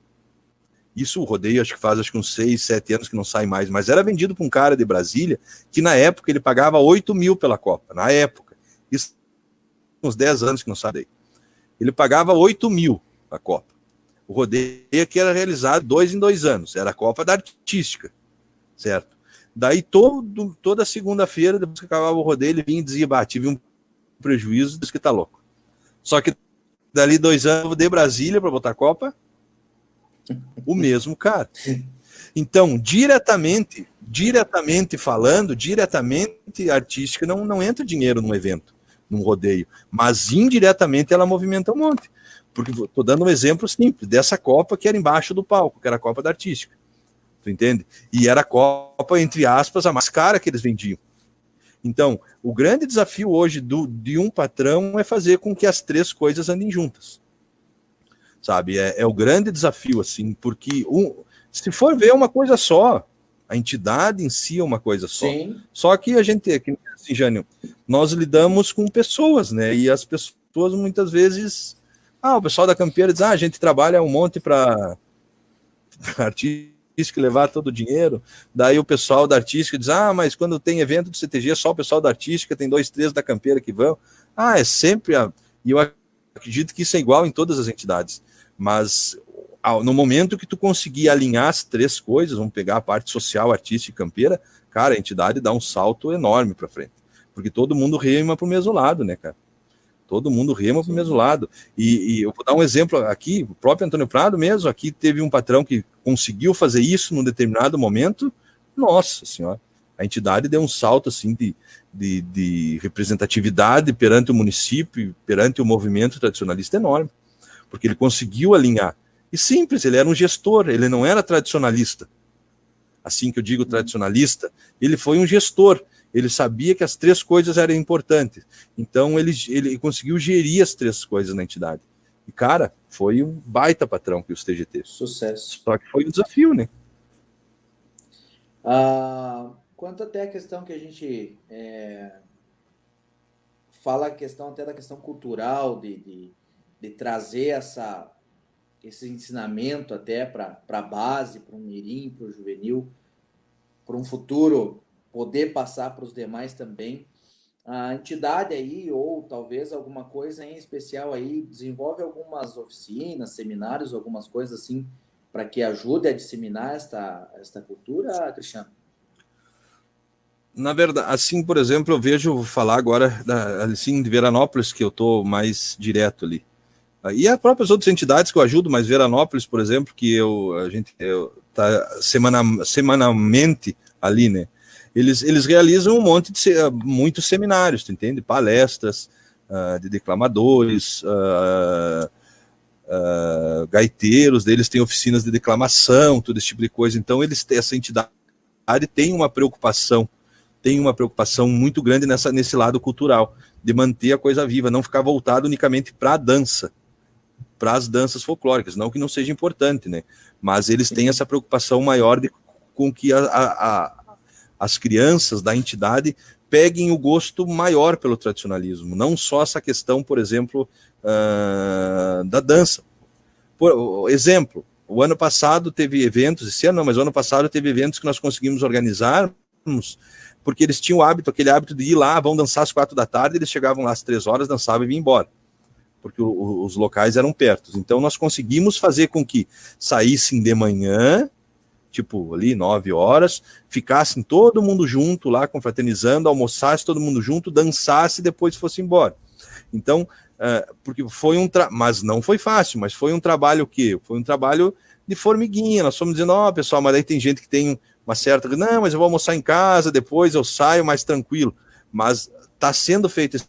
Isso o rodeio, acho que uns 6, 7 anos que não sai mais, mas era vendido para um cara de Brasília, que na época ele pagava 8 mil pela copa. Na época. Isso uns 10 anos que não sai daí. Ele pagava 8 mil a copa. O rodeio que era realizado 2 em 2 anos. Era a Copa da Artística. Certo? Daí, toda segunda-feira, depois que acabava o rodeio, ele vinha e dizia, tive um prejuízo, diz que tá louco. Só que dali 2 anos de Brasília para botar a Copa, o mesmo cara. Então, diretamente falando, diretamente artística, não entra dinheiro num evento, num rodeio, mas indiretamente ela movimenta um monte. Porque estou dando um exemplo simples, dessa Copa que era embaixo do palco, que era a Copa da Artística. Tu entende? E era a Copa, entre aspas, a mais cara que eles vendiam. Então, o grande desafio hoje de um patrão é fazer com que as 3 coisas andem juntas. Sabe? É o grande desafio, assim, porque se for ver uma coisa só, a entidade em si é uma coisa só. Sim. Só que a gente, assim, Jânio, nós lidamos com pessoas, né? E as pessoas muitas vezes... o pessoal da campeira diz, a gente trabalha um monte para artística levar todo o dinheiro. Daí o pessoal da artística diz, mas quando tem evento do CTG, só o pessoal da artística, tem 2, 3 da campeira que vão. É sempre... E eu acredito que isso é igual em todas as entidades. Mas no momento que tu conseguir alinhar as 3 coisas, vamos pegar a parte social, artística e campeira, cara, a entidade dá um salto enorme para frente. Porque todo mundo rema para o mesmo lado, né, cara? Todo mundo rema para o mesmo lado. E eu vou dar um exemplo aqui, o próprio Antônio Prado mesmo, aqui teve um patrão que conseguiu fazer isso num determinado momento, nossa senhora, a entidade deu um salto assim de representatividade perante o município, perante o movimento tradicionalista enorme, porque ele conseguiu alinhar. E simples, ele era um gestor, ele não era tradicionalista. Assim que eu digo tradicionalista, ele foi um gestor. Ele sabia que as 3 coisas eram importantes. Então, ele conseguiu gerir as 3 coisas na entidade. E, cara, foi um baita patrão que os TGT. Sucesso. Só que foi um desafio, né? Quanto até a questão que a gente fala, a questão até da questão cultural, de trazer esse ensinamento até para a base, para o mirim, para o juvenil, para um futuro poder passar para os demais também. A entidade aí, ou talvez alguma coisa em especial aí, desenvolve algumas oficinas, seminários, algumas coisas assim, para que ajude a disseminar esta cultura, Cristiano? Na verdade, assim, por exemplo, eu vejo falar agora assim, de Veranópolis, que eu estou mais direto ali. E as próprias outras entidades que eu ajudo, mas Veranópolis, por exemplo, que a gente tá semanalmente ali, né? Eles realizam um monte de muitos seminários, tu entende? Palestras de declamadores, gaiteiros, eles têm oficinas de declamação, todo esse tipo de coisa. Então, essa entidade tem uma preocupação muito grande nesse lado cultural, de manter a coisa viva, não ficar voltado unicamente para a dança, para as danças folclóricas, não que não seja importante, né? Mas eles têm essa preocupação maior com que as crianças da entidade peguem o gosto maior pelo tradicionalismo, não só essa questão, por exemplo, da dança. Por exemplo, o ano passado teve eventos, esse ano não, mas o ano passado teve eventos que nós conseguimos organizar, porque eles tinham aquele hábito de ir lá, vão dançar às 4 da tarde, eles chegavam lá às 3 horas, dançavam e vinham embora, porque os locais eram perto. Então nós conseguimos fazer com que saíssem de manhã, tipo ali 9 horas, ficassem todo mundo junto lá, confraternizando, almoçasse todo mundo junto, dançasse e depois fosse embora. Então, porque foi mas não foi fácil, mas foi um trabalho foi um trabalho de formiguinha. Nós fomos dizendo, pessoal, mas aí tem gente que tem uma certa, não, mas eu vou almoçar em casa, depois eu saio mais tranquilo. Mas está sendo feito esse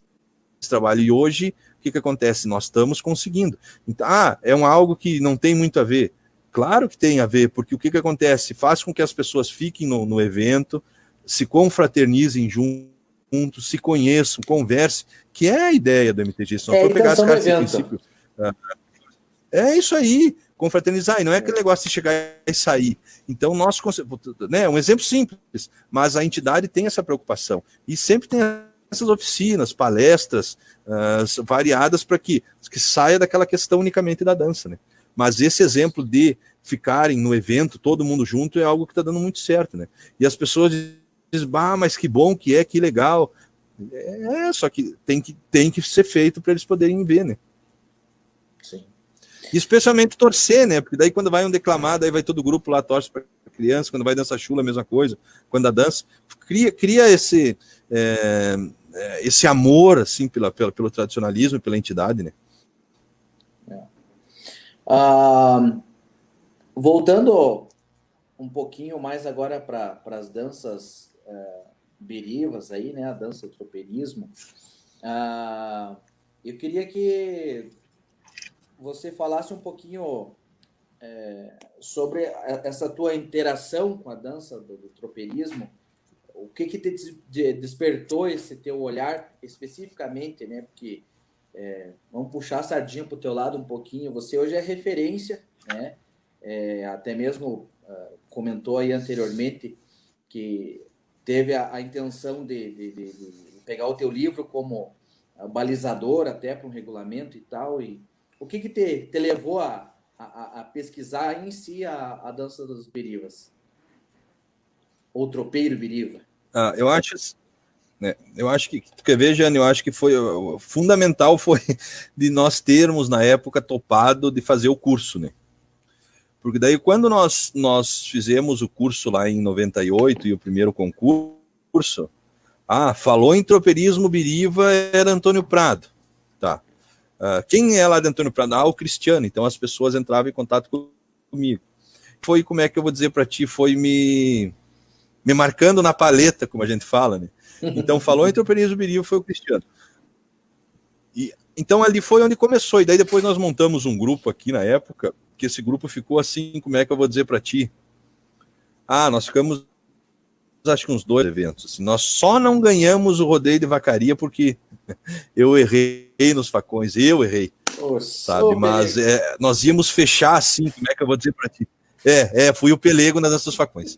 trabalho, e hoje, o que acontece? Nós estamos conseguindo. Então, é algo que não tem muito a ver. Claro que tem a ver, porque o que acontece? Faz com que as pessoas fiquem no evento, se confraternizem juntos, se conheçam, conversem, que é a ideia do MTG. Se não for pegar as caras de princípio. É isso aí, confraternizar, e não é aquele negócio de chegar e sair. Então, né, um exemplo simples, mas a entidade tem essa preocupação, e sempre tem essas oficinas, palestras variadas para que saia daquela questão unicamente da dança, né? Mas esse exemplo de ficarem no evento, todo mundo junto, é algo que está dando muito certo, né? E as pessoas dizem, mas que bom que legal. Só que tem que ser feito para eles poderem ver, né? Sim. E especialmente torcer, né? Porque daí quando vai um declamar, daí vai todo o grupo lá, torce para criança, quando vai dançar chula, a mesma coisa, quando a dança, cria esse amor, assim, pelo tradicionalismo e pela entidade, né? Ah, voltando um pouquinho mais agora para as danças birivas aí, né? A dança do tropeirismo. Eu queria que você falasse um pouquinho sobre essa tua interação com a dança do tropeirismo. O que te despertou esse teu olhar especificamente, né? Porque vamos puxar a sardinha para o teu lado um pouquinho. Você hoje é referência, né? Até mesmo comentou aí anteriormente que teve a intenção de pegar o teu livro como balizador até para um regulamento e tal. E o que te levou a pesquisar em si a dança dos birivas? Ou tropeiro biriva? Eu acho, né, eu acho que, quer ver, Jane, eu acho que foi fundamental foi de nós termos na época topado de fazer o curso, né? Porque daí quando nós fizemos o curso lá em 98 e o primeiro concurso, falou em tropeirismo biriva era Antônio Prado, tá? Quem é lá de Antônio Prado? O Cristiano. Então as pessoas entravam em contato comigo. Foi, como é que eu vou dizer para ti, foi me marcando na paleta, como a gente fala, né? Então falou em tropeirismo biriva foi o Cristiano. Então ali foi onde começou. E daí depois nós montamos um grupo aqui na época, que esse grupo ficou assim, como é que eu vou dizer para ti? Nós ficamos acho que uns 2 eventos. Assim, nós só não ganhamos o rodeio de vacaria porque eu errei nos facões, eu errei, sabe? Mas nós íamos fechar assim, como é que eu vou dizer para ti? Fui o pelego nas danças dos facões.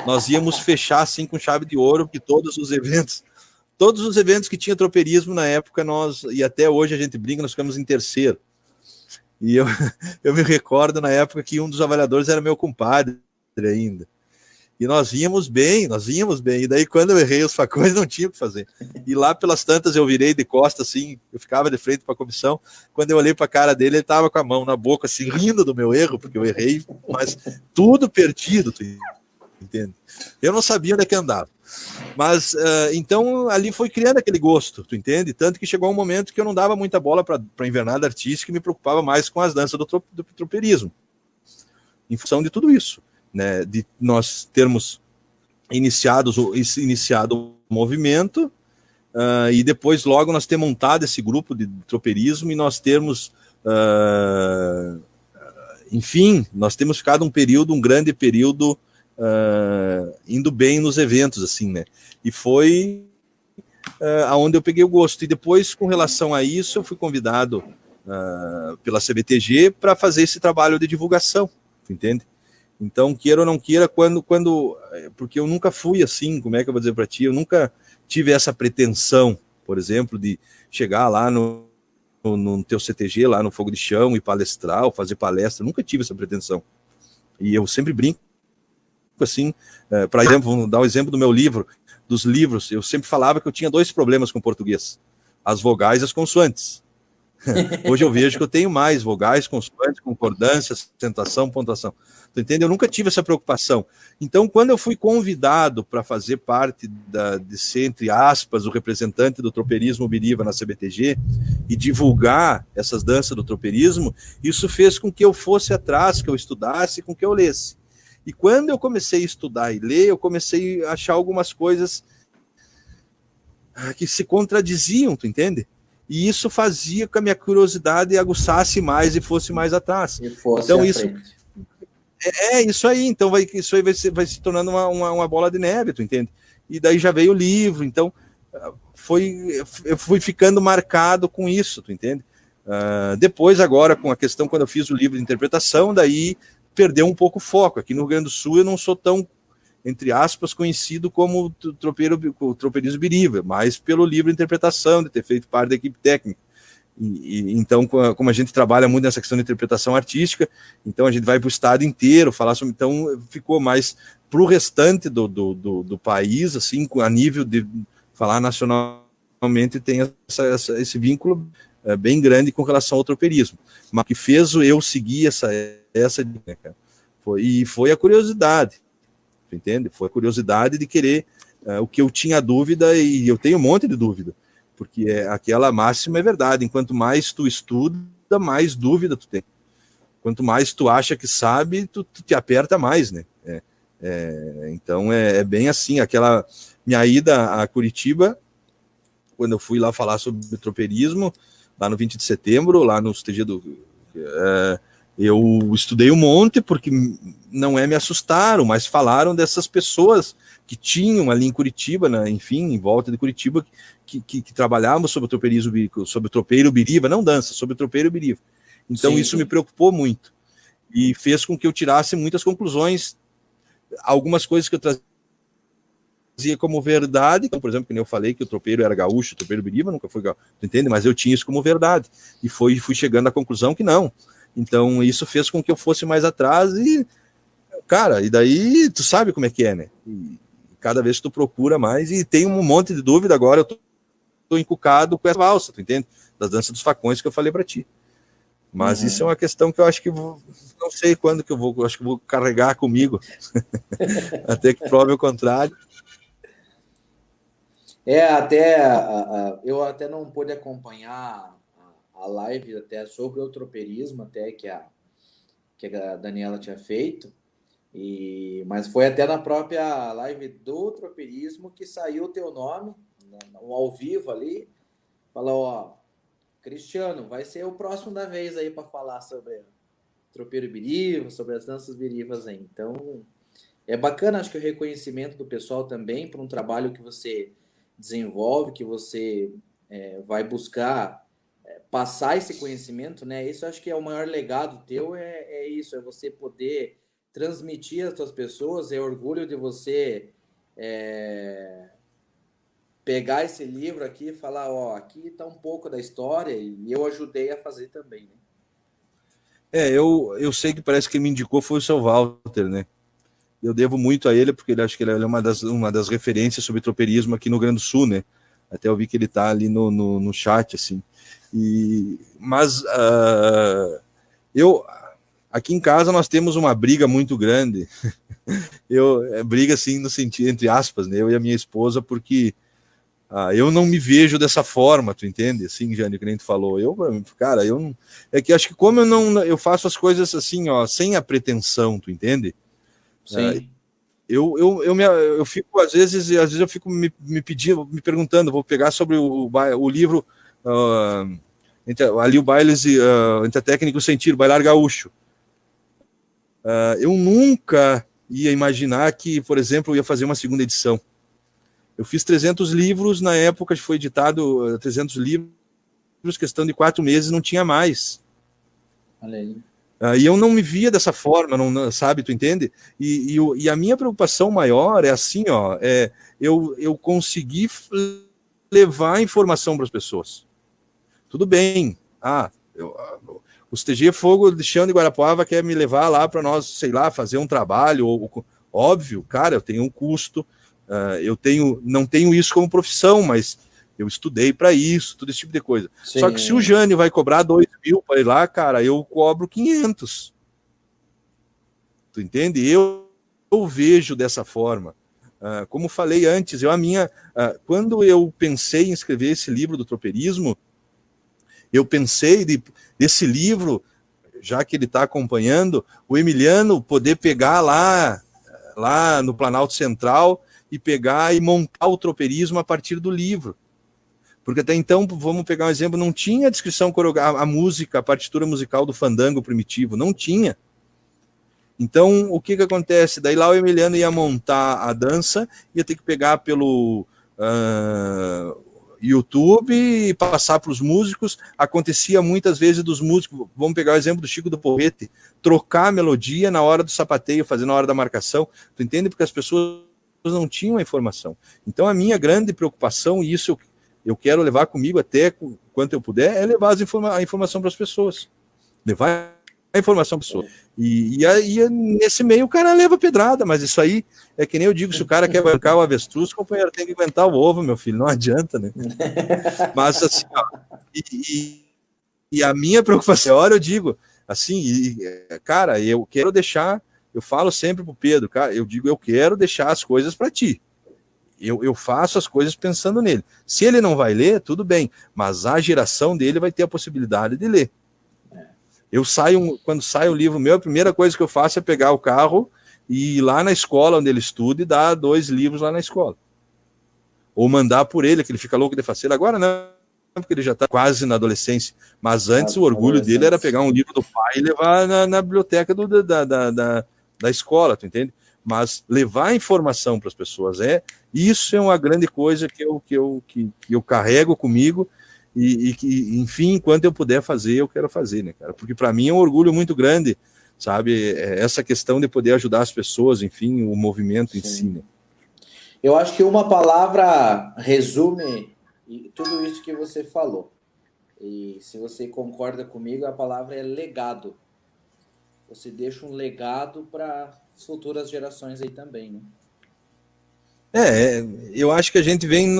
Nós íamos fechar assim com chave de ouro, porque todos os eventos que tinha tropeirismo na época, e até hoje a gente brinca, nós ficamos em terceiro. E eu me recordo na época que um dos avaliadores era meu compadre ainda. E nós íamos bem. E daí, quando eu errei os facões, não tinha o que fazer. E lá pelas tantas, eu virei de costas, assim, eu ficava de frente para a comissão. Quando eu olhei para a cara dele, ele estava com a mão na boca, assim, rindo do meu erro, porque eu errei, mas tudo perdido, tu entende? Eu não sabia onde é que andava. Mas, então, ali foi criando aquele gosto, tu entende? Tanto que chegou um momento que eu não dava muita bola para a invernada artística e me preocupava mais com as danças do tropeirismo. Em função de tudo isso. Né, de nós termos iniciado o movimento e depois logo nós ter montado esse grupo de tropeirismo e nós termos enfim, nós temos ficado um grande período indo bem nos eventos, assim, né, e foi aonde eu peguei o gosto. E depois, com relação a isso, eu fui convidado pela CBTG para fazer esse trabalho de divulgação, entende? Então, queira ou não queira, porque eu nunca fui assim, como é que eu vou dizer para ti? Eu nunca tive essa pretensão, por exemplo, de chegar lá no teu CTG, lá no Fogo de Chão, e palestrar, ou fazer palestra. Nunca tive essa pretensão. E eu sempre brinco assim, para exemplo, vamos dar um exemplo do meu livro, dos livros, eu sempre falava que eu tinha 2 problemas com o português: as vogais e as consoantes. Hoje eu vejo que eu tenho mais vogais, consoantes, concordância, acentuação, pontuação. Tu entende? Eu nunca tive essa preocupação. Então, quando eu fui convidado para fazer parte de ser, entre aspas, o representante do tropeirismo biriva na CBTG e divulgar essas danças do tropeirismo, isso fez com que eu fosse atrás, que eu estudasse, com que eu lesse. E quando eu comecei a estudar e ler, eu comecei a achar algumas coisas que se contradiziam, tu entende? E isso fazia com que a minha curiosidade aguçasse mais e fosse mais atrás. Então isso isso aí. Então isso aí vai se tornando uma bola de neve, tu entende? E daí já veio o livro. Então eu fui ficando marcado com isso, tu entende? Depois agora com a questão, quando eu fiz o livro de interpretação, daí perdeu um pouco o foco. Aqui no Rio Grande do Sul eu não sou tão, entre aspas, conhecido como tropeirismo biriva, mas pelo livro de interpretação, de ter feito parte da equipe técnica. Então, como a gente trabalha muito nessa questão de interpretação artística, então a gente vai para o estado inteiro falar sobre, então ficou mais para o restante do país, assim, a nível de falar nacionalmente, tem esse vínculo bem grande com relação ao tropeirismo, mas o que fez eu seguir essa dica, cara, foi a curiosidade, entende? Foi a curiosidade de querer o que eu tinha dúvida, e eu tenho um monte de dúvida, porque aquela máxima é verdade: enquanto mais tu estuda, mais dúvida tu tem. quanto mais tu acha que sabe, tu te aperta mais, né? Então é bem assim, aquela minha ida a Curitiba, quando eu fui lá falar sobre tropeirismo, lá no 20 de setembro, lá no TG eu estudei um monte, porque não me assustaram, mas falaram dessas pessoas que tinham ali em Curitiba, né, enfim, em volta de Curitiba, que trabalhavam sobre o tropeirismo, sobre o tropeiro biriva, não dança, sobre o tropeiro biriva. Então sim, isso me preocupou muito e fez com que eu tirasse muitas conclusões, algumas coisas que eu trazia como verdade, então, por exemplo, que eu falei que o tropeiro era gaúcho, o tropeiro biriva nunca foi gaúcho, tu entende? Mas eu tinha isso como verdade e fui chegando à conclusão que não. Então isso fez com que eu fosse mais atrás e, cara, e daí tu sabe como é que é, né? E cada vez que tu procura mais, e tem um monte de dúvida agora, eu tô encucado com essa valsa, tu entende? Das danças dos facões que eu falei para ti. Mas isso é uma questão que eu acho que não sei quando que eu vou, acho que vou carregar comigo, até que prove o contrário. Eu até não pude acompanhar a live até sobre o tropeirismo, até que a Daniela tinha feito, mas foi até na própria live do tropeirismo que saiu o teu nome, um ao vivo ali, falou, ó, Cristiano, vai ser o próximo da vez aí para falar sobre tropeiro biriva, sobre as danças birivas aí. Então, é bacana, acho que o reconhecimento do pessoal também por um trabalho que você desenvolve, que você vai buscar passar esse conhecimento, né? Isso acho que é o maior legado teu, é isso, é você poder transmitir às tuas pessoas, é orgulho de você pegar esse livro aqui e falar, ó, aqui está um pouco da história e eu ajudei a fazer também, né? Eu sei que parece que quem me indicou foi o seu Walter, né? Eu devo muito a ele, porque acho que ele é uma das referências sobre tropeirismo aqui no Rio Grande do Sul, né? Até eu vi que ele está ali no chat, assim. Mas aqui em casa nós temos uma briga muito grande. Briga assim no sentido, entre aspas, né? Eu e a minha esposa, porque eu não me vejo dessa forma, tu entende? Assim, Jane, que nem tu falou. É que acho que como eu faço as coisas assim, ó, sem a pretensão, tu entende? Sim. Eu fico, às vezes eu fico me perguntando, vou pegar sobre o livro ali o Bailes entre a técnica e o sentir, o bailar gaúcho. Eu nunca ia imaginar que, por exemplo, eu ia fazer uma segunda edição. Eu fiz 300 livros, na época que foi editado 300 livros, questão de 4 meses, não tinha mais. Olha aí. E eu não me via dessa forma, não, sabe, tu entende? E a minha preocupação maior é assim, ó, eu consegui levar informação para as pessoas. Tudo bem. Os TG Fogo de Chão de Guarapuava quer me levar lá para nós, sei lá, fazer um trabalho, óbvio, cara, eu tenho um custo, não tenho isso como profissão, mas eu estudei para isso, todo esse tipo de coisa. Sim. Só que se o Jânio vai cobrar 2.000 para ir lá, cara, eu cobro 500. Tu entende? Eu vejo dessa forma. Como falei antes, quando eu pensei em escrever esse livro do tropeirismo, eu pensei desse livro, já que ele está acompanhando, o Emiliano poder pegar lá no Planalto Central e pegar e montar o tropeirismo a partir do livro. Porque até então, vamos pegar um exemplo, não tinha a descrição, a música, a partitura musical do fandango primitivo, não tinha. Então, o que acontece? Daí lá o Emiliano ia montar a dança, ia ter que pegar pelo YouTube e passar para os músicos. Acontecia muitas vezes dos músicos, vamos pegar o exemplo do Chico do Porrete, trocar a melodia na hora do sapateio, fazer na hora da marcação. Tu entende? Porque as pessoas não tinham a informação. Então, a minha grande preocupação, e isso eu quero levar comigo até quanto eu puder, é levar a informação para as pessoas. Levar a informação para as pessoas. E nesse meio o cara leva pedrada, mas isso aí é que nem eu digo, se o cara quer bancar o avestruz, o companheiro tem que aguentar o ovo, meu filho, não adianta, né? Mas assim, ó, e a minha preocupação, eu digo, assim, cara, eu quero deixar, eu falo sempre pro Pedro, cara, eu digo, eu quero deixar as coisas para ti. Eu faço as coisas pensando nele. Se ele não vai ler, tudo bem, mas a geração dele vai ter a possibilidade de ler. Quando sai o livro meu, a primeira coisa que eu faço é pegar o carro e ir lá na escola onde ele estuda e dar 2 livros lá na escola. Ou mandar por ele, que ele fica louco de faceiro. Agora não, porque ele já está quase na adolescência. Mas antes o orgulho dele era pegar um livro do pai e levar na biblioteca da escola, tu entende? Mas levar informação para as pessoas, isso é uma grande coisa que eu carrego comigo e que, enfim, enquanto eu puder fazer, eu quero fazer, né, cara? Porque para mim é um orgulho muito grande, sabe? Essa questão de poder ajudar as pessoas, enfim, o movimento em si, né? Eu acho que uma palavra resume tudo isso que você falou. E se você concorda comigo, a palavra é legado. Você deixa um legado para futuras gerações aí também, né? Eu acho que a gente vem...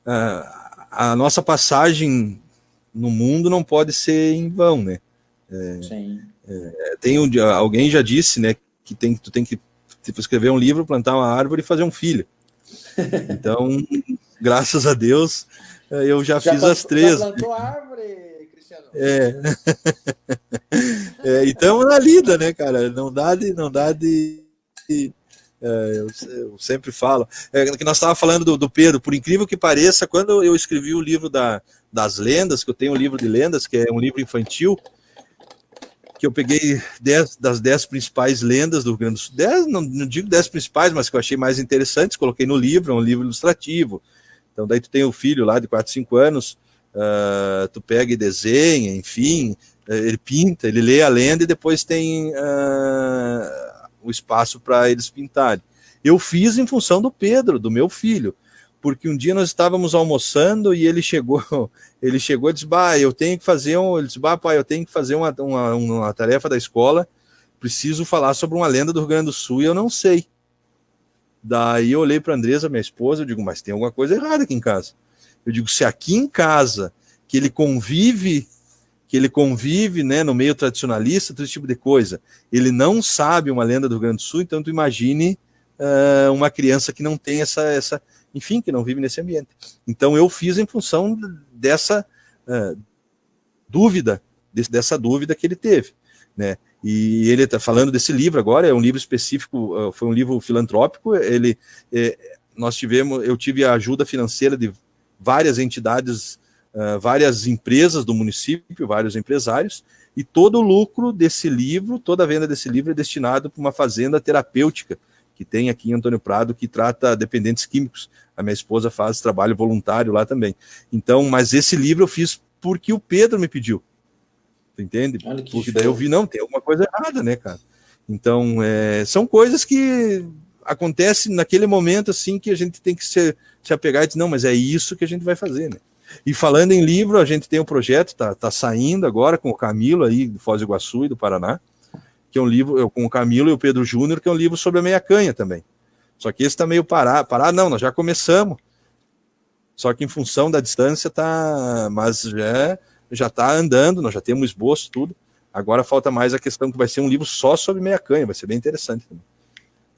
a nossa passagem no mundo não pode ser em vão, né? Sim. Alguém já disse, né, que tu tem que escrever um livro, plantar uma árvore e fazer um filho. Então, graças a Deus, eu já fiz as 3. Já plantou a árvore, Cristiano? Então, na lida, né, cara? Não dá de eu sempre falo. Que nós estávamos falando do Pedro, por incrível que pareça, quando eu escrevi o livro das lendas, que eu tenho um livro de lendas, que é um livro infantil, que eu peguei 10 principais lendas do Rio Grande do Sul, não digo 10 principais, mas que eu achei mais interessantes, coloquei no livro, é um livro ilustrativo. Então daí tu tem o filho lá de 4, 5 anos, tu pega e desenha, enfim, ele pinta, ele lê a lenda e depois tem o espaço para eles pintarem. Eu fiz em função do Pedro, do meu filho, porque um dia nós estávamos almoçando e ele chegou e disse, eu tenho que fazer pai, eu tenho que fazer uma tarefa da escola, preciso falar sobre uma lenda do Rio Grande do Sul e eu não sei. Daí eu olhei para a Andresa, minha esposa, eu digo, mas tem alguma coisa errada aqui em casa. Eu digo, se aqui em casa, que ele convive, né, no meio tradicionalista, todo esse tipo de coisa, ele não sabe uma lenda do Rio Grande do Sul, então tu imagine uma criança que não tem enfim, que não vive nesse ambiente. Então eu fiz em função dessa dúvida que ele teve, né? E ele está falando desse livro agora, é um livro específico, foi um livro filantrópico, eu tive a ajuda financeira de várias entidades, várias empresas do município, vários empresários, e todo o lucro desse livro, toda a venda desse livro é destinado para uma fazenda terapêutica que tem aqui em Antônio Prado, que trata dependentes químicos. A minha esposa faz trabalho voluntário lá também. Então, mas esse livro eu fiz porque o Pedro me pediu. Tu entende? Porque daí eu vi, não, tem alguma coisa errada, né, cara? Então, são coisas que acontecem naquele momento, assim, que a gente tem que se apegar e dizer, não, mas é isso que a gente vai fazer, né? E falando em livro, a gente tem um projeto, tá saindo agora com o Camilo aí, do Foz do Iguaçu e do Paraná, que é um livro com o Camilo e o Pedro Júnior, que é um livro sobre a meia-canha também. Só que esse está meio parado, não, nós já começamos. Só que em função da distância mas já está andando, nós já temos esboço, tudo. Agora falta mais a questão que vai ser um livro só sobre meia-canha, vai ser bem interessante também.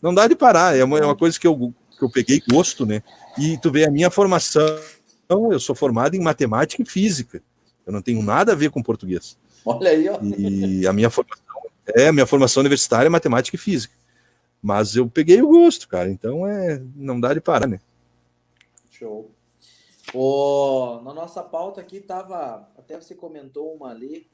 Não dá de parar, é uma coisa que eu peguei gosto, né? E tu vê a minha formação, eu sou formado em matemática e física. Eu não tenho nada a ver com português. Olha aí, ó. E a minha formação universitária é matemática e física. Mas eu peguei o gosto, cara. Então não dá de parar, né? Show. Na nossa pauta aqui tava, até você comentou uma ali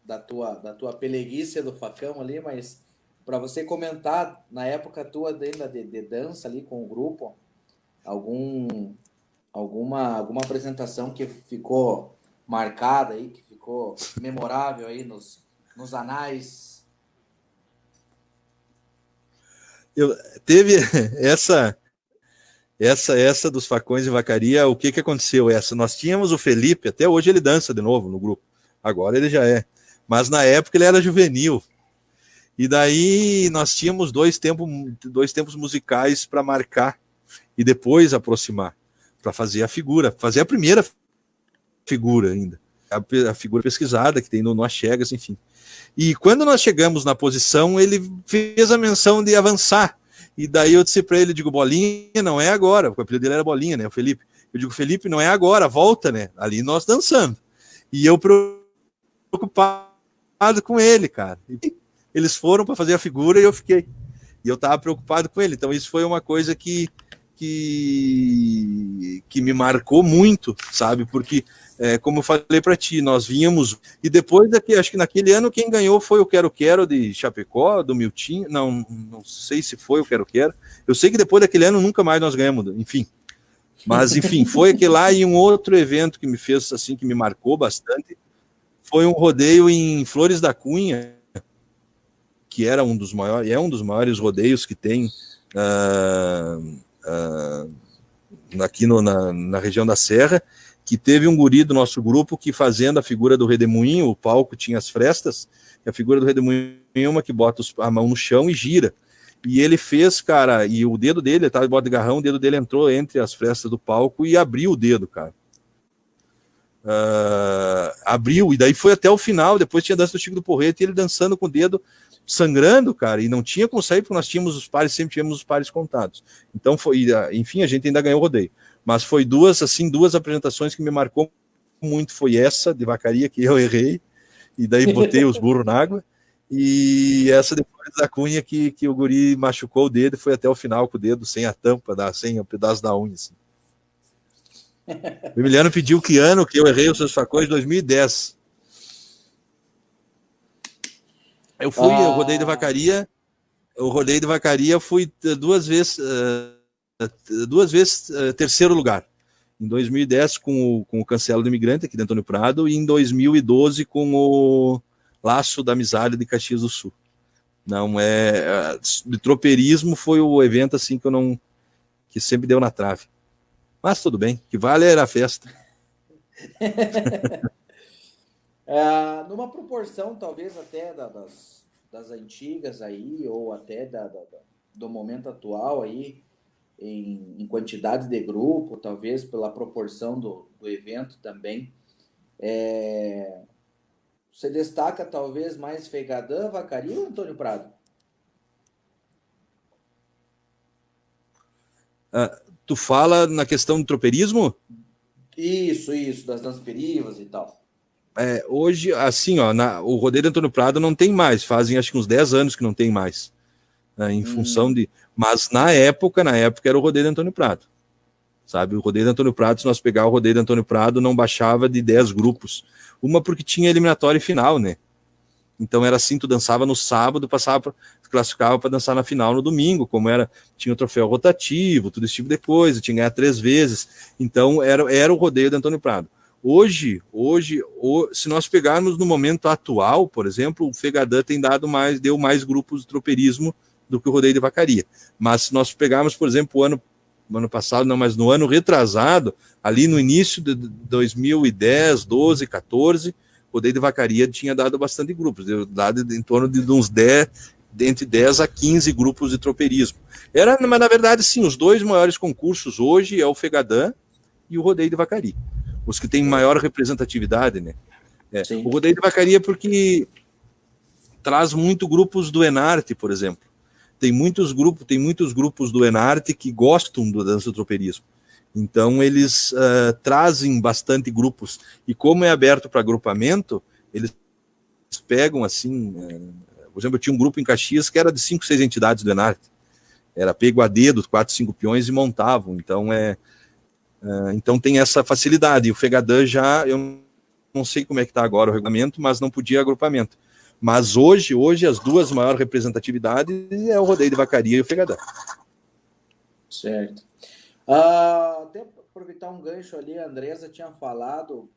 da tua peleguícia do facão ali, mas para você comentar na época tua de dança ali com o grupo, alguma apresentação que ficou marcada aí, que ficou memorável aí nos anais. Teve essa dos facões de vacaria. O que aconteceu? Nós tínhamos o Felipe, até hoje ele dança de novo no grupo, agora ele já mas na época ele era juvenil, e daí nós tínhamos dois tempos musicais para marcar e depois aproximar, para fazer a primeira figura ainda, a figura pesquisada que tem no Achegas, enfim. E quando nós chegamos na posição, ele fez a menção de avançar. E daí eu disse para ele, digo, Bolinha, não é agora. O apelido dele era Bolinha, né, o Felipe. Eu digo, Felipe, não é agora, volta, né? Ali nós dançando. E eu preocupado com ele, cara. Eles foram para fazer a figura e eu fiquei. E eu estava preocupado com ele. Então, isso foi uma coisa que me marcou muito, sabe? Porque, como eu falei para ti, nós vínhamos. E depois daqui, acho que naquele ano, quem ganhou foi o Quero Quero de Chapecó, do Miltinho. Não sei se foi o Quero Quero. Eu sei que depois daquele ano nunca mais nós ganhamos, enfim. Mas, enfim, foi aquele lá. E um outro evento que me fez, assim, que me marcou bastante, foi um rodeio em Flores da Cunha, que era um dos maiores rodeios que tem aqui na região da Serra, que teve um guri do nosso grupo que, fazendo a figura do redemoinho, o palco tinha as frestas, e a figura do redemoinho é uma que bota a mão no chão e gira. E ele fez, cara, e o dedo dele, ele estava de bota de garrão, o dedo dele entrou entre as frestas do palco e abriu o dedo, cara. Abriu, e daí foi até o final. Depois tinha a dança do Chico do Porreto e ele dançando com o dedo sangrando, cara, e não tinha como sair porque nós tínhamos os pares, sempre tivemos os pares contados. Então foi, enfim, a gente ainda ganhou o rodeio. Mas foi duas apresentações que me marcou muito. Foi essa de vacaria que eu errei e daí botei os burros na água, e essa depois da Cunha que o guri machucou o dedo e foi até o final com o dedo sem a tampa, sem o pedaço da unha, assim. O Emiliano pediu que ano que eu errei os seus facões, 2010. Eu fui, eu rodei de vacaria, eu fui duas vezes terceiro lugar. Em 2010 com o Cancelo do Imigrante, aqui de Antônio Prado, e em 2012 com o Laço da Amizade de Caxias do Sul. Não de tropeirismo foi o evento assim que sempre deu na trave. Mas tudo bem, que vale era a festa. Numa proporção, talvez até das antigas aí, ou até do momento atual aí, em quantidade de grupo, talvez pela proporção do evento também, você destaca talvez mais Fegadã, Vacaria ou Antônio Prado? Tu fala na questão do tropeirismo? Isso, das danças perivas e tal. Hoje, assim, ó, o rodeio de Antônio Prado não tem mais, fazem acho que uns 10 anos que não tem mais, em função de... Mas na época era o rodeio de Antônio Prado, sabe? O rodeio de Antônio Prado, se nós pegar o rodeio de Antônio Prado, não baixava de 10 grupos. Uma porque tinha eliminatória e final, né? Então era assim, tu dançava no sábado, classificava para dançar na final no domingo, tinha o troféu rotativo, tudo esse tipo de coisa, tinha que ganhar 3 vezes. Então era o rodeio de Antônio Prado. Hoje, se nós pegarmos no momento atual, por exemplo, o Fegadã deu mais grupos de tropeirismo do que o rodeio de vacaria. Mas se nós pegarmos, por exemplo, o ano passado, não, mas no ano retrasado, ali no início de 2010, 12, 14, o rodeio de vacaria tinha dado bastante grupos, dado em torno de uns 10, entre 10 a 15 grupos de tropeirismo. Mas na verdade, sim, os dois maiores concursos hoje é o Fegadã e o rodeio de vacaria. Os que têm maior representatividade, né? O rodeio de vacaria porque traz muito grupos do Enarte, por exemplo. Tem muitos grupos do Enarte que gostam do dança do tropeirismo. Então, eles trazem bastante grupos. E como é aberto para agrupamento, eles pegam, assim... por exemplo, eu tinha um grupo em Caxias que era de 5, 6 entidades do Enarte. Era pego a dedo, 4, 5 peões e montavam. Então tem essa facilidade. E o Fegadã eu não sei como é que está agora o regulamento, mas não podia agrupamento. Mas hoje as duas maiores representatividades é o rodeio de vacaria e o Fegadã. Certo. Até aproveitar um gancho ali, a Andresa tinha falado,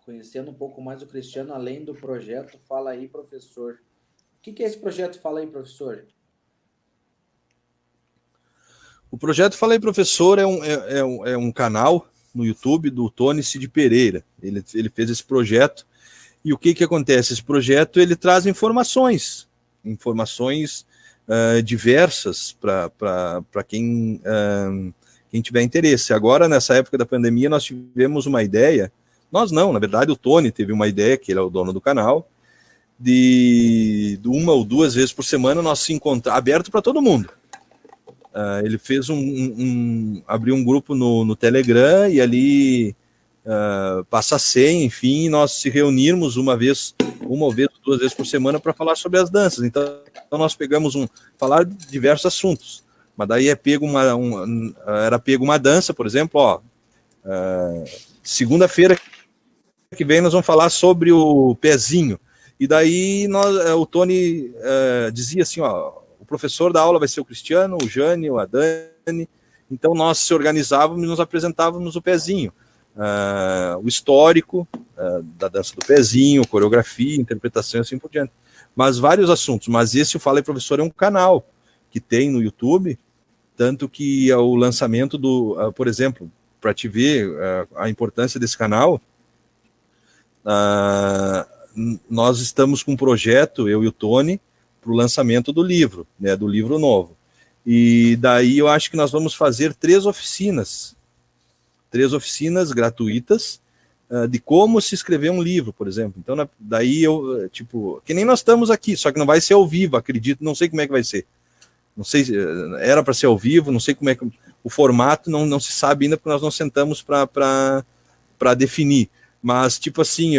conhecendo um pouco mais o Cristiano, além do projeto. Fala aí, professor. O que é esse projeto? Fala aí, professor. O projeto Fala aí, Professor é um canal no YouTube do Tony Cid Pereira. Ele fez esse projeto. E o que acontece? Esse projeto ele traz informações diversas para quem tiver interesse. Agora, nessa época da pandemia, nós tivemos uma ideia. Nós não, na verdade, o Tony teve uma ideia, que ele é o dono do canal, de 1 ou 2 vezes por semana nós se encontrar, aberto para todo mundo. Ele fez abriu um grupo no Telegram e ali passa a ser, enfim, nós se reunirmos uma ou duas vezes por semana para falar sobre as danças. Então nós pegamos falar de diversos assuntos, mas daí era pego uma dança, por exemplo, segunda-feira que vem nós vamos falar sobre o pezinho. E daí o Tony dizia assim, o professor da aula vai ser o Cristiano, o Jânio, a Dani. Então nós se organizávamos e nos apresentávamos o pezinho. O histórico da dança do pezinho, coreografia, interpretação e assim por diante. Mas vários assuntos. Mas esse, o Fala aí Professor, é um canal que tem no YouTube, tanto que o lançamento por exemplo, para te ver a importância desse canal, nós estamos com um projeto, eu e o Tony, para o lançamento do livro, né, do livro novo. E daí eu acho que nós vamos fazer 3 oficinas gratuitas de como se escrever um livro, por exemplo. Então, daí que nem nós estamos aqui, só que não vai ser ao vivo, acredito, não sei como é que vai ser. Não sei, era para ser ao vivo, não sei como é que o formato não se sabe ainda, porque nós não sentamos para definir. Mas, tipo assim,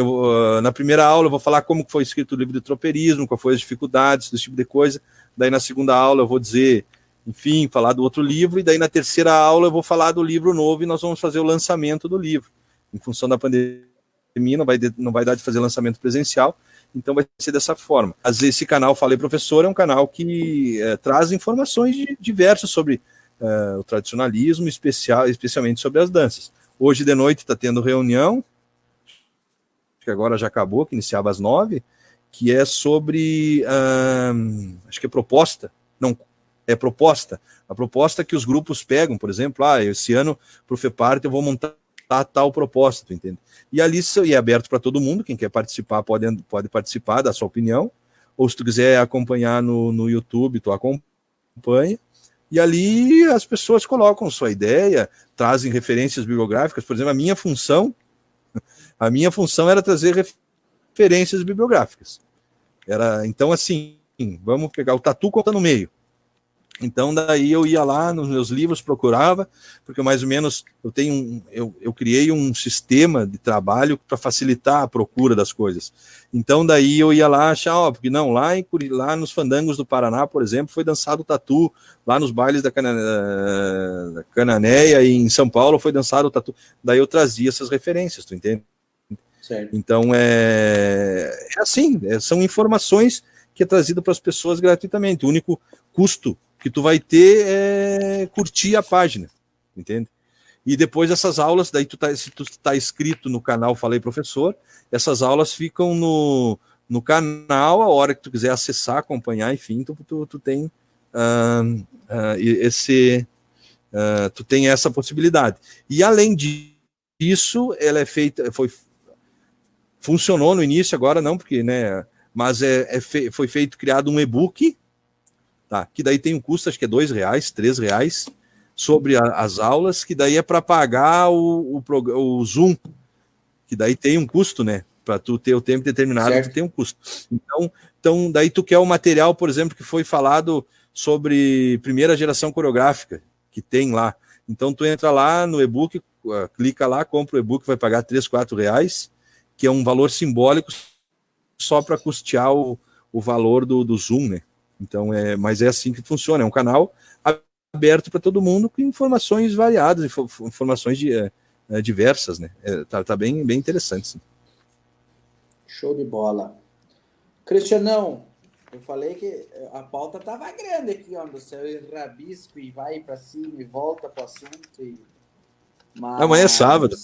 na primeira aula eu vou falar como foi escrito o livro de tropeirismo, quais foram as dificuldades, desse tipo de coisa. Daí na segunda aula eu vou dizer, enfim, falar do outro livro, e daí na terceira aula eu vou falar do livro novo e nós vamos fazer o lançamento do livro. Em função da pandemia, não vai dar de fazer lançamento presencial, então vai ser dessa forma. Às vezes esse canal Falei Professor é um canal que traz informações diversas sobre o tradicionalismo, especialmente sobre as danças. Hoje de noite está tendo reunião, que agora já acabou, que iniciava às 9, que é sobre, acho que é proposta, não, é proposta, a proposta que os grupos pegam, por exemplo, esse ano, para o FEPART, eu vou montar tal proposta, tu entende? E ali é aberto para todo mundo, quem quer participar pode participar, dar sua opinião, ou se tu quiser acompanhar no YouTube, tu acompanha, e ali as pessoas colocam sua ideia, trazem referências bibliográficas, por exemplo, a minha função era trazer referências bibliográficas. Então, assim, vamos pegar o Tatu conta no meio. Então, daí eu ia lá nos meus livros, procurava, porque mais ou menos eu criei um sistema de trabalho para facilitar a procura das coisas. Então, daí eu ia lá achar, porque não, lá nos fandangos do Paraná, por exemplo, foi dançado o Tatu, lá nos bailes da Cananéia e em São Paulo foi dançado o Tatu. Daí eu trazia essas referências, tu entende? Certo. Então, assim, são informações que é trazido para as pessoas gratuitamente. O único custo que tu vai ter é curtir a página, entende? E depois essas aulas, daí se tu tá inscrito no canal Falei Professor, essas aulas ficam no canal, a hora que tu quiser acessar, acompanhar, enfim, tu tem tu tem essa possibilidade. E além disso, ela é feita, funcionou no início, agora não, porque, né, mas foi criado um e-book, tá, que daí tem um custo, acho que é R$2, R$3, sobre as aulas, que daí é para pagar o Zoom, que daí tem um custo, né, para tu ter o tempo determinado, certo. Tu tem um custo. Então, daí tu quer o material, por exemplo, que foi falado sobre primeira geração coreográfica, que tem lá. Então tu entra lá no e-book, clica lá, compra o e-book, vai pagar R$3, R$4, que é um valor simbólico só para custear o valor do Zoom, né? Então, mas é assim que funciona, é um canal aberto para todo mundo com informações variadas, informações diversas, né? Tá bem, bem interessante, sim. Show de bola. Cristianão, eu falei que a pauta tava grande aqui, ó, do céu, e rabisco, e vai para cima, e volta para o assunto. Mas... Amanhã é sábado.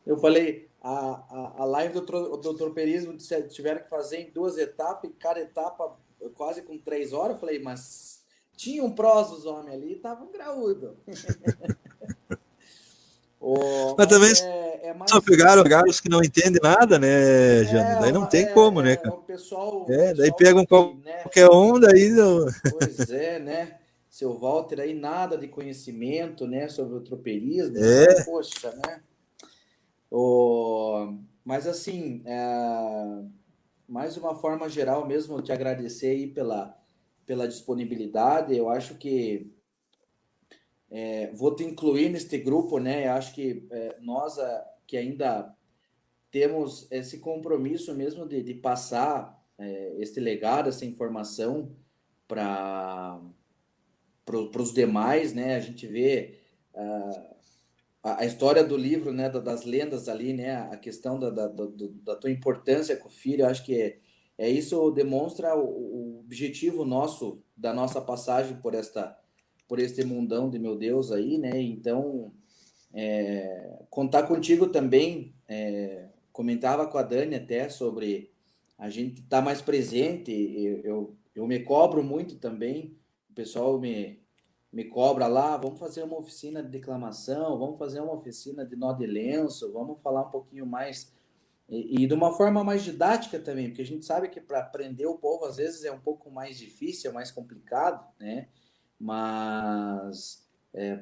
Eu falei, a live do tropeirismo tiveram que fazer em 2 etapas, e cada etapa quase com 3 horas. Eu falei, mas tinha um prós os homens ali, estavam graúdos. Mas também só pegaram os que não entendem nada, né, Jânio? Daí não tem como, né, cara? O pessoal daí pegam qualquer um, daí... Pois é, né? Seu Walter aí, nada de conhecimento, né, sobre o tropeirismo. Então, poxa, né? Mas assim, mais uma forma geral mesmo, te agradecer aí pela disponibilidade. Eu acho que Vou te incluir neste grupo, né? Acho que nós que ainda temos esse compromisso mesmo de passar este legado, essa informação para os demais, né? A gente vê a história do livro, né? Das lendas ali, né? A questão da tua importância com o filho, eu acho que isso demonstra o objetivo nosso, da nossa passagem por este mundão de meu Deus aí, né? Então, contar contigo também, comentava com a Dani até sobre a gente estar mais presente, eu me cobro muito também, o pessoal me cobra lá, vamos fazer uma oficina de declamação, vamos fazer uma oficina de nó de lenço, vamos falar um pouquinho mais, e de uma forma mais didática também, porque a gente sabe que para aprender o povo às vezes é um pouco mais difícil, é mais complicado, né? Mas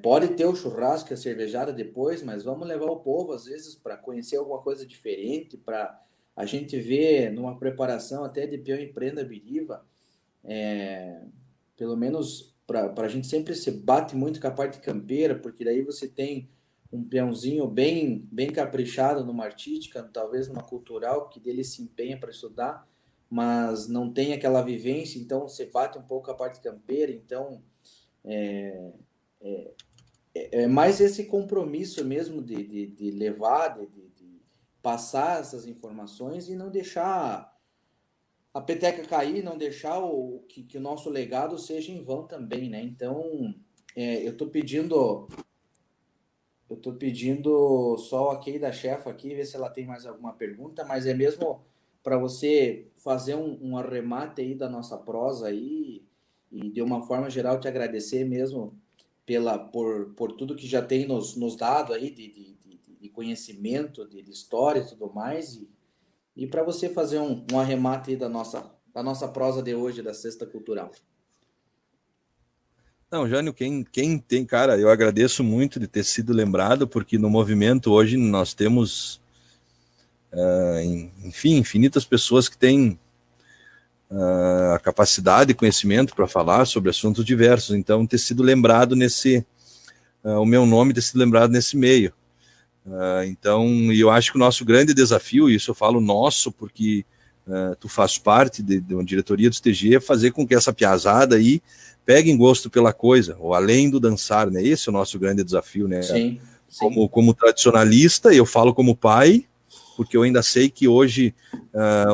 pode ter o churrasco e a cervejada depois, mas vamos levar o povo às vezes para conhecer alguma coisa diferente, para a gente ver numa preparação até de peão e prenda biriva, pelo menos para a gente sempre se bate muito com a parte campeira, porque daí você tem um peãozinho bem caprichado numa artística, talvez numa cultural, que dele se empenha para estudar, mas não tem aquela vivência, então você bate um pouco a parte campeira, então é mais esse compromisso mesmo de levar, de passar essas informações e não deixar a peteca cair, não deixar que o nosso legado seja em vão também, né? Então, eu tô pedindo só o ok da chefa aqui, ver se ela tem mais alguma pergunta, mas é mesmo para você fazer um arremate aí da nossa prosa aí e de uma forma geral te agradecer mesmo por tudo que já tem nos dado aí de conhecimento, de história e tudo mais, e para você fazer um arremate aí da nossa prosa de hoje, da Sexta Cultural. Não, Jânio, quem tem, cara, eu agradeço muito de ter sido lembrado, porque no movimento hoje nós temos, enfim, infinitas pessoas que têm a capacidade e conhecimento para falar sobre assuntos diversos. Então, ter sido lembrado o meu nome ter sido lembrado nesse meio. Então, eu acho que o nosso grande desafio, e isso eu falo nosso, porque tu faz parte de uma diretoria do STG, é fazer com que essa piazada aí peguem gosto pela coisa, ou além do dançar, né? Esse é o nosso grande desafio, né, cara? Sim, sim. Como tradicionalista, eu falo como pai, porque eu ainda sei que hoje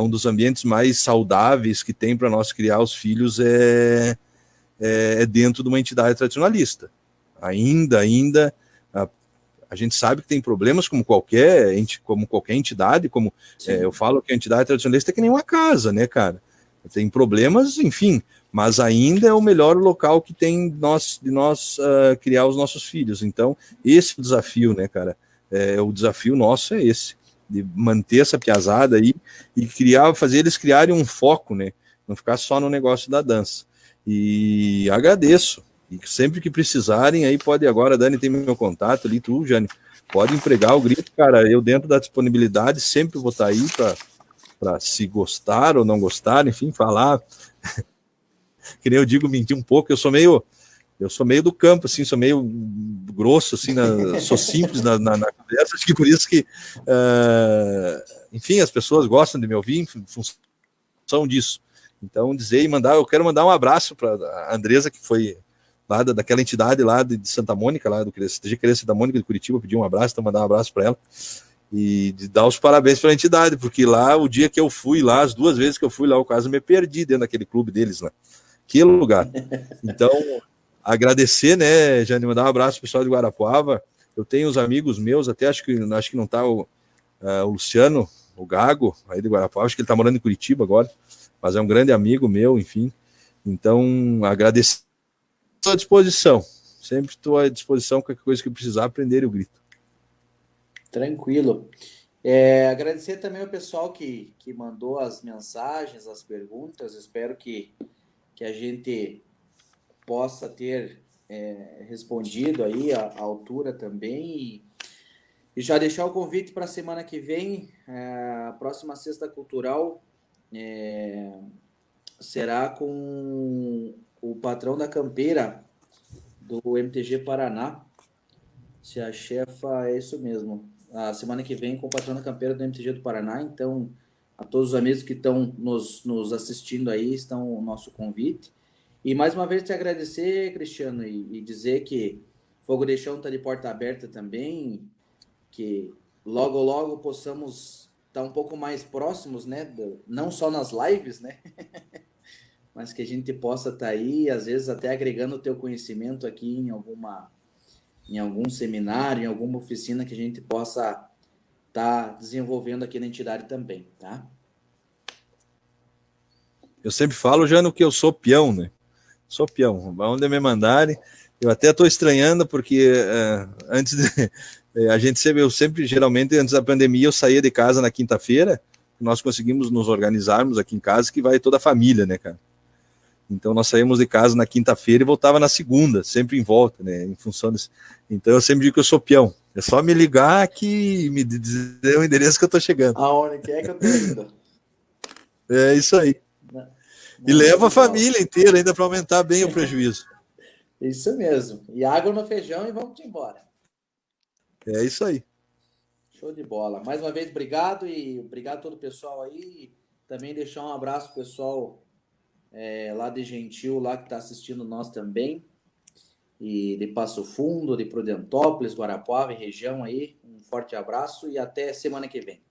um dos ambientes mais saudáveis que tem para nós criar os filhos é dentro de uma entidade tradicionalista. Ainda, a gente sabe que tem problemas como qualquer entidade, eu falo que a entidade tradicionalista é que nem uma casa, né, cara? Tem problemas, enfim, mas ainda é o melhor local que tem de nós criar os nossos filhos. Então, esse é o desafio, né, cara? O desafio nosso é esse, de manter essa piazada aí e fazer eles criarem um foco, né? Não ficar só no negócio da dança. E agradeço. E sempre que precisarem, aí pode agora, Dani tem meu contato ali, tu, Jane, pode empregar o grito, cara. Eu, dentro da disponibilidade, sempre vou estar aí para se gostar ou não gostar, enfim, falar. Que nem eu digo, mentir um pouco, eu sou meio do campo, assim, sou meio grosso, assim, sou simples na conversa, acho que por isso que, enfim, as pessoas gostam de me ouvir em função disso. Então, eu quero mandar um abraço para a Andresa, que foi lá daquela entidade lá de Santa Mônica, lá do CTG Criança da Mônica de Curitiba, pedi um abraço, então mandar um abraço para ela e de dar os parabéns para a entidade, porque lá, o dia que eu fui lá, as 2 vezes que eu fui lá, eu quase me perdi dentro daquele clube deles lá. Que lugar. Então, agradecer, né, Jane, mandar um abraço pro pessoal de Guarapuava. Eu tenho uns amigos meus, até acho que não está o Luciano, o Gago, aí de Guarapuava, acho que ele está morando em Curitiba agora, mas é um grande amigo meu, enfim. Então, agradecer à disposição. Sempre estou à disposição, qualquer coisa que precisar, aprender eu grito. Tranquilo. Agradecer também ao pessoal que mandou as mensagens, as perguntas. Espero que a gente possa ter respondido aí à altura também. E já deixar o convite para a semana que vem, a próxima Sexta Cultural será com o patrão da campeira, do MTG Paraná. Se a chefa é isso mesmo. A semana que vem, compatrona campeira do MTG do Paraná. Então, a todos os amigos que estão nos assistindo aí, estão o nosso convite. E mais uma vez te agradecer, Cristiano, e dizer que Fogo de Chão está de porta aberta também, que logo, logo possamos estar um pouco mais próximos, né? Não só nas lives, né? Mas que a gente possa estar aí, às vezes até agregando o teu conhecimento aqui em algum seminário, em alguma oficina que a gente possa estar desenvolvendo aqui na entidade também, tá? Eu sempre falo, Jano, que eu sou peão, né? Sou peão. Onde me mandarem. Eu até estou estranhando, porque antes de. Eu sempre, geralmente, antes da pandemia, eu saía de casa na quinta-feira, nós conseguimos nos organizarmos aqui em casa, que vai toda a família, né, cara? Então nós saímos de casa na quinta-feira e voltava na segunda, sempre em volta, né? Em função desse. Então eu sempre digo que eu sou peão. É só me ligar que me dizer o endereço que eu tô chegando. Aonde que é que eu tô indo? É isso aí. E Não, show leva de a bola. família inteira ainda para aumentar bem o prejuízo. Isso mesmo. E água no feijão e vamos embora. É isso aí. Show de bola. Mais uma vez, obrigado e obrigado a todo o pessoal aí. Também deixar um abraço pro pessoal lá de Gentil, lá que está assistindo nós também. E de Passo Fundo, de Prudentópolis, Guarapuava e região aí. Um forte abraço e até semana que vem.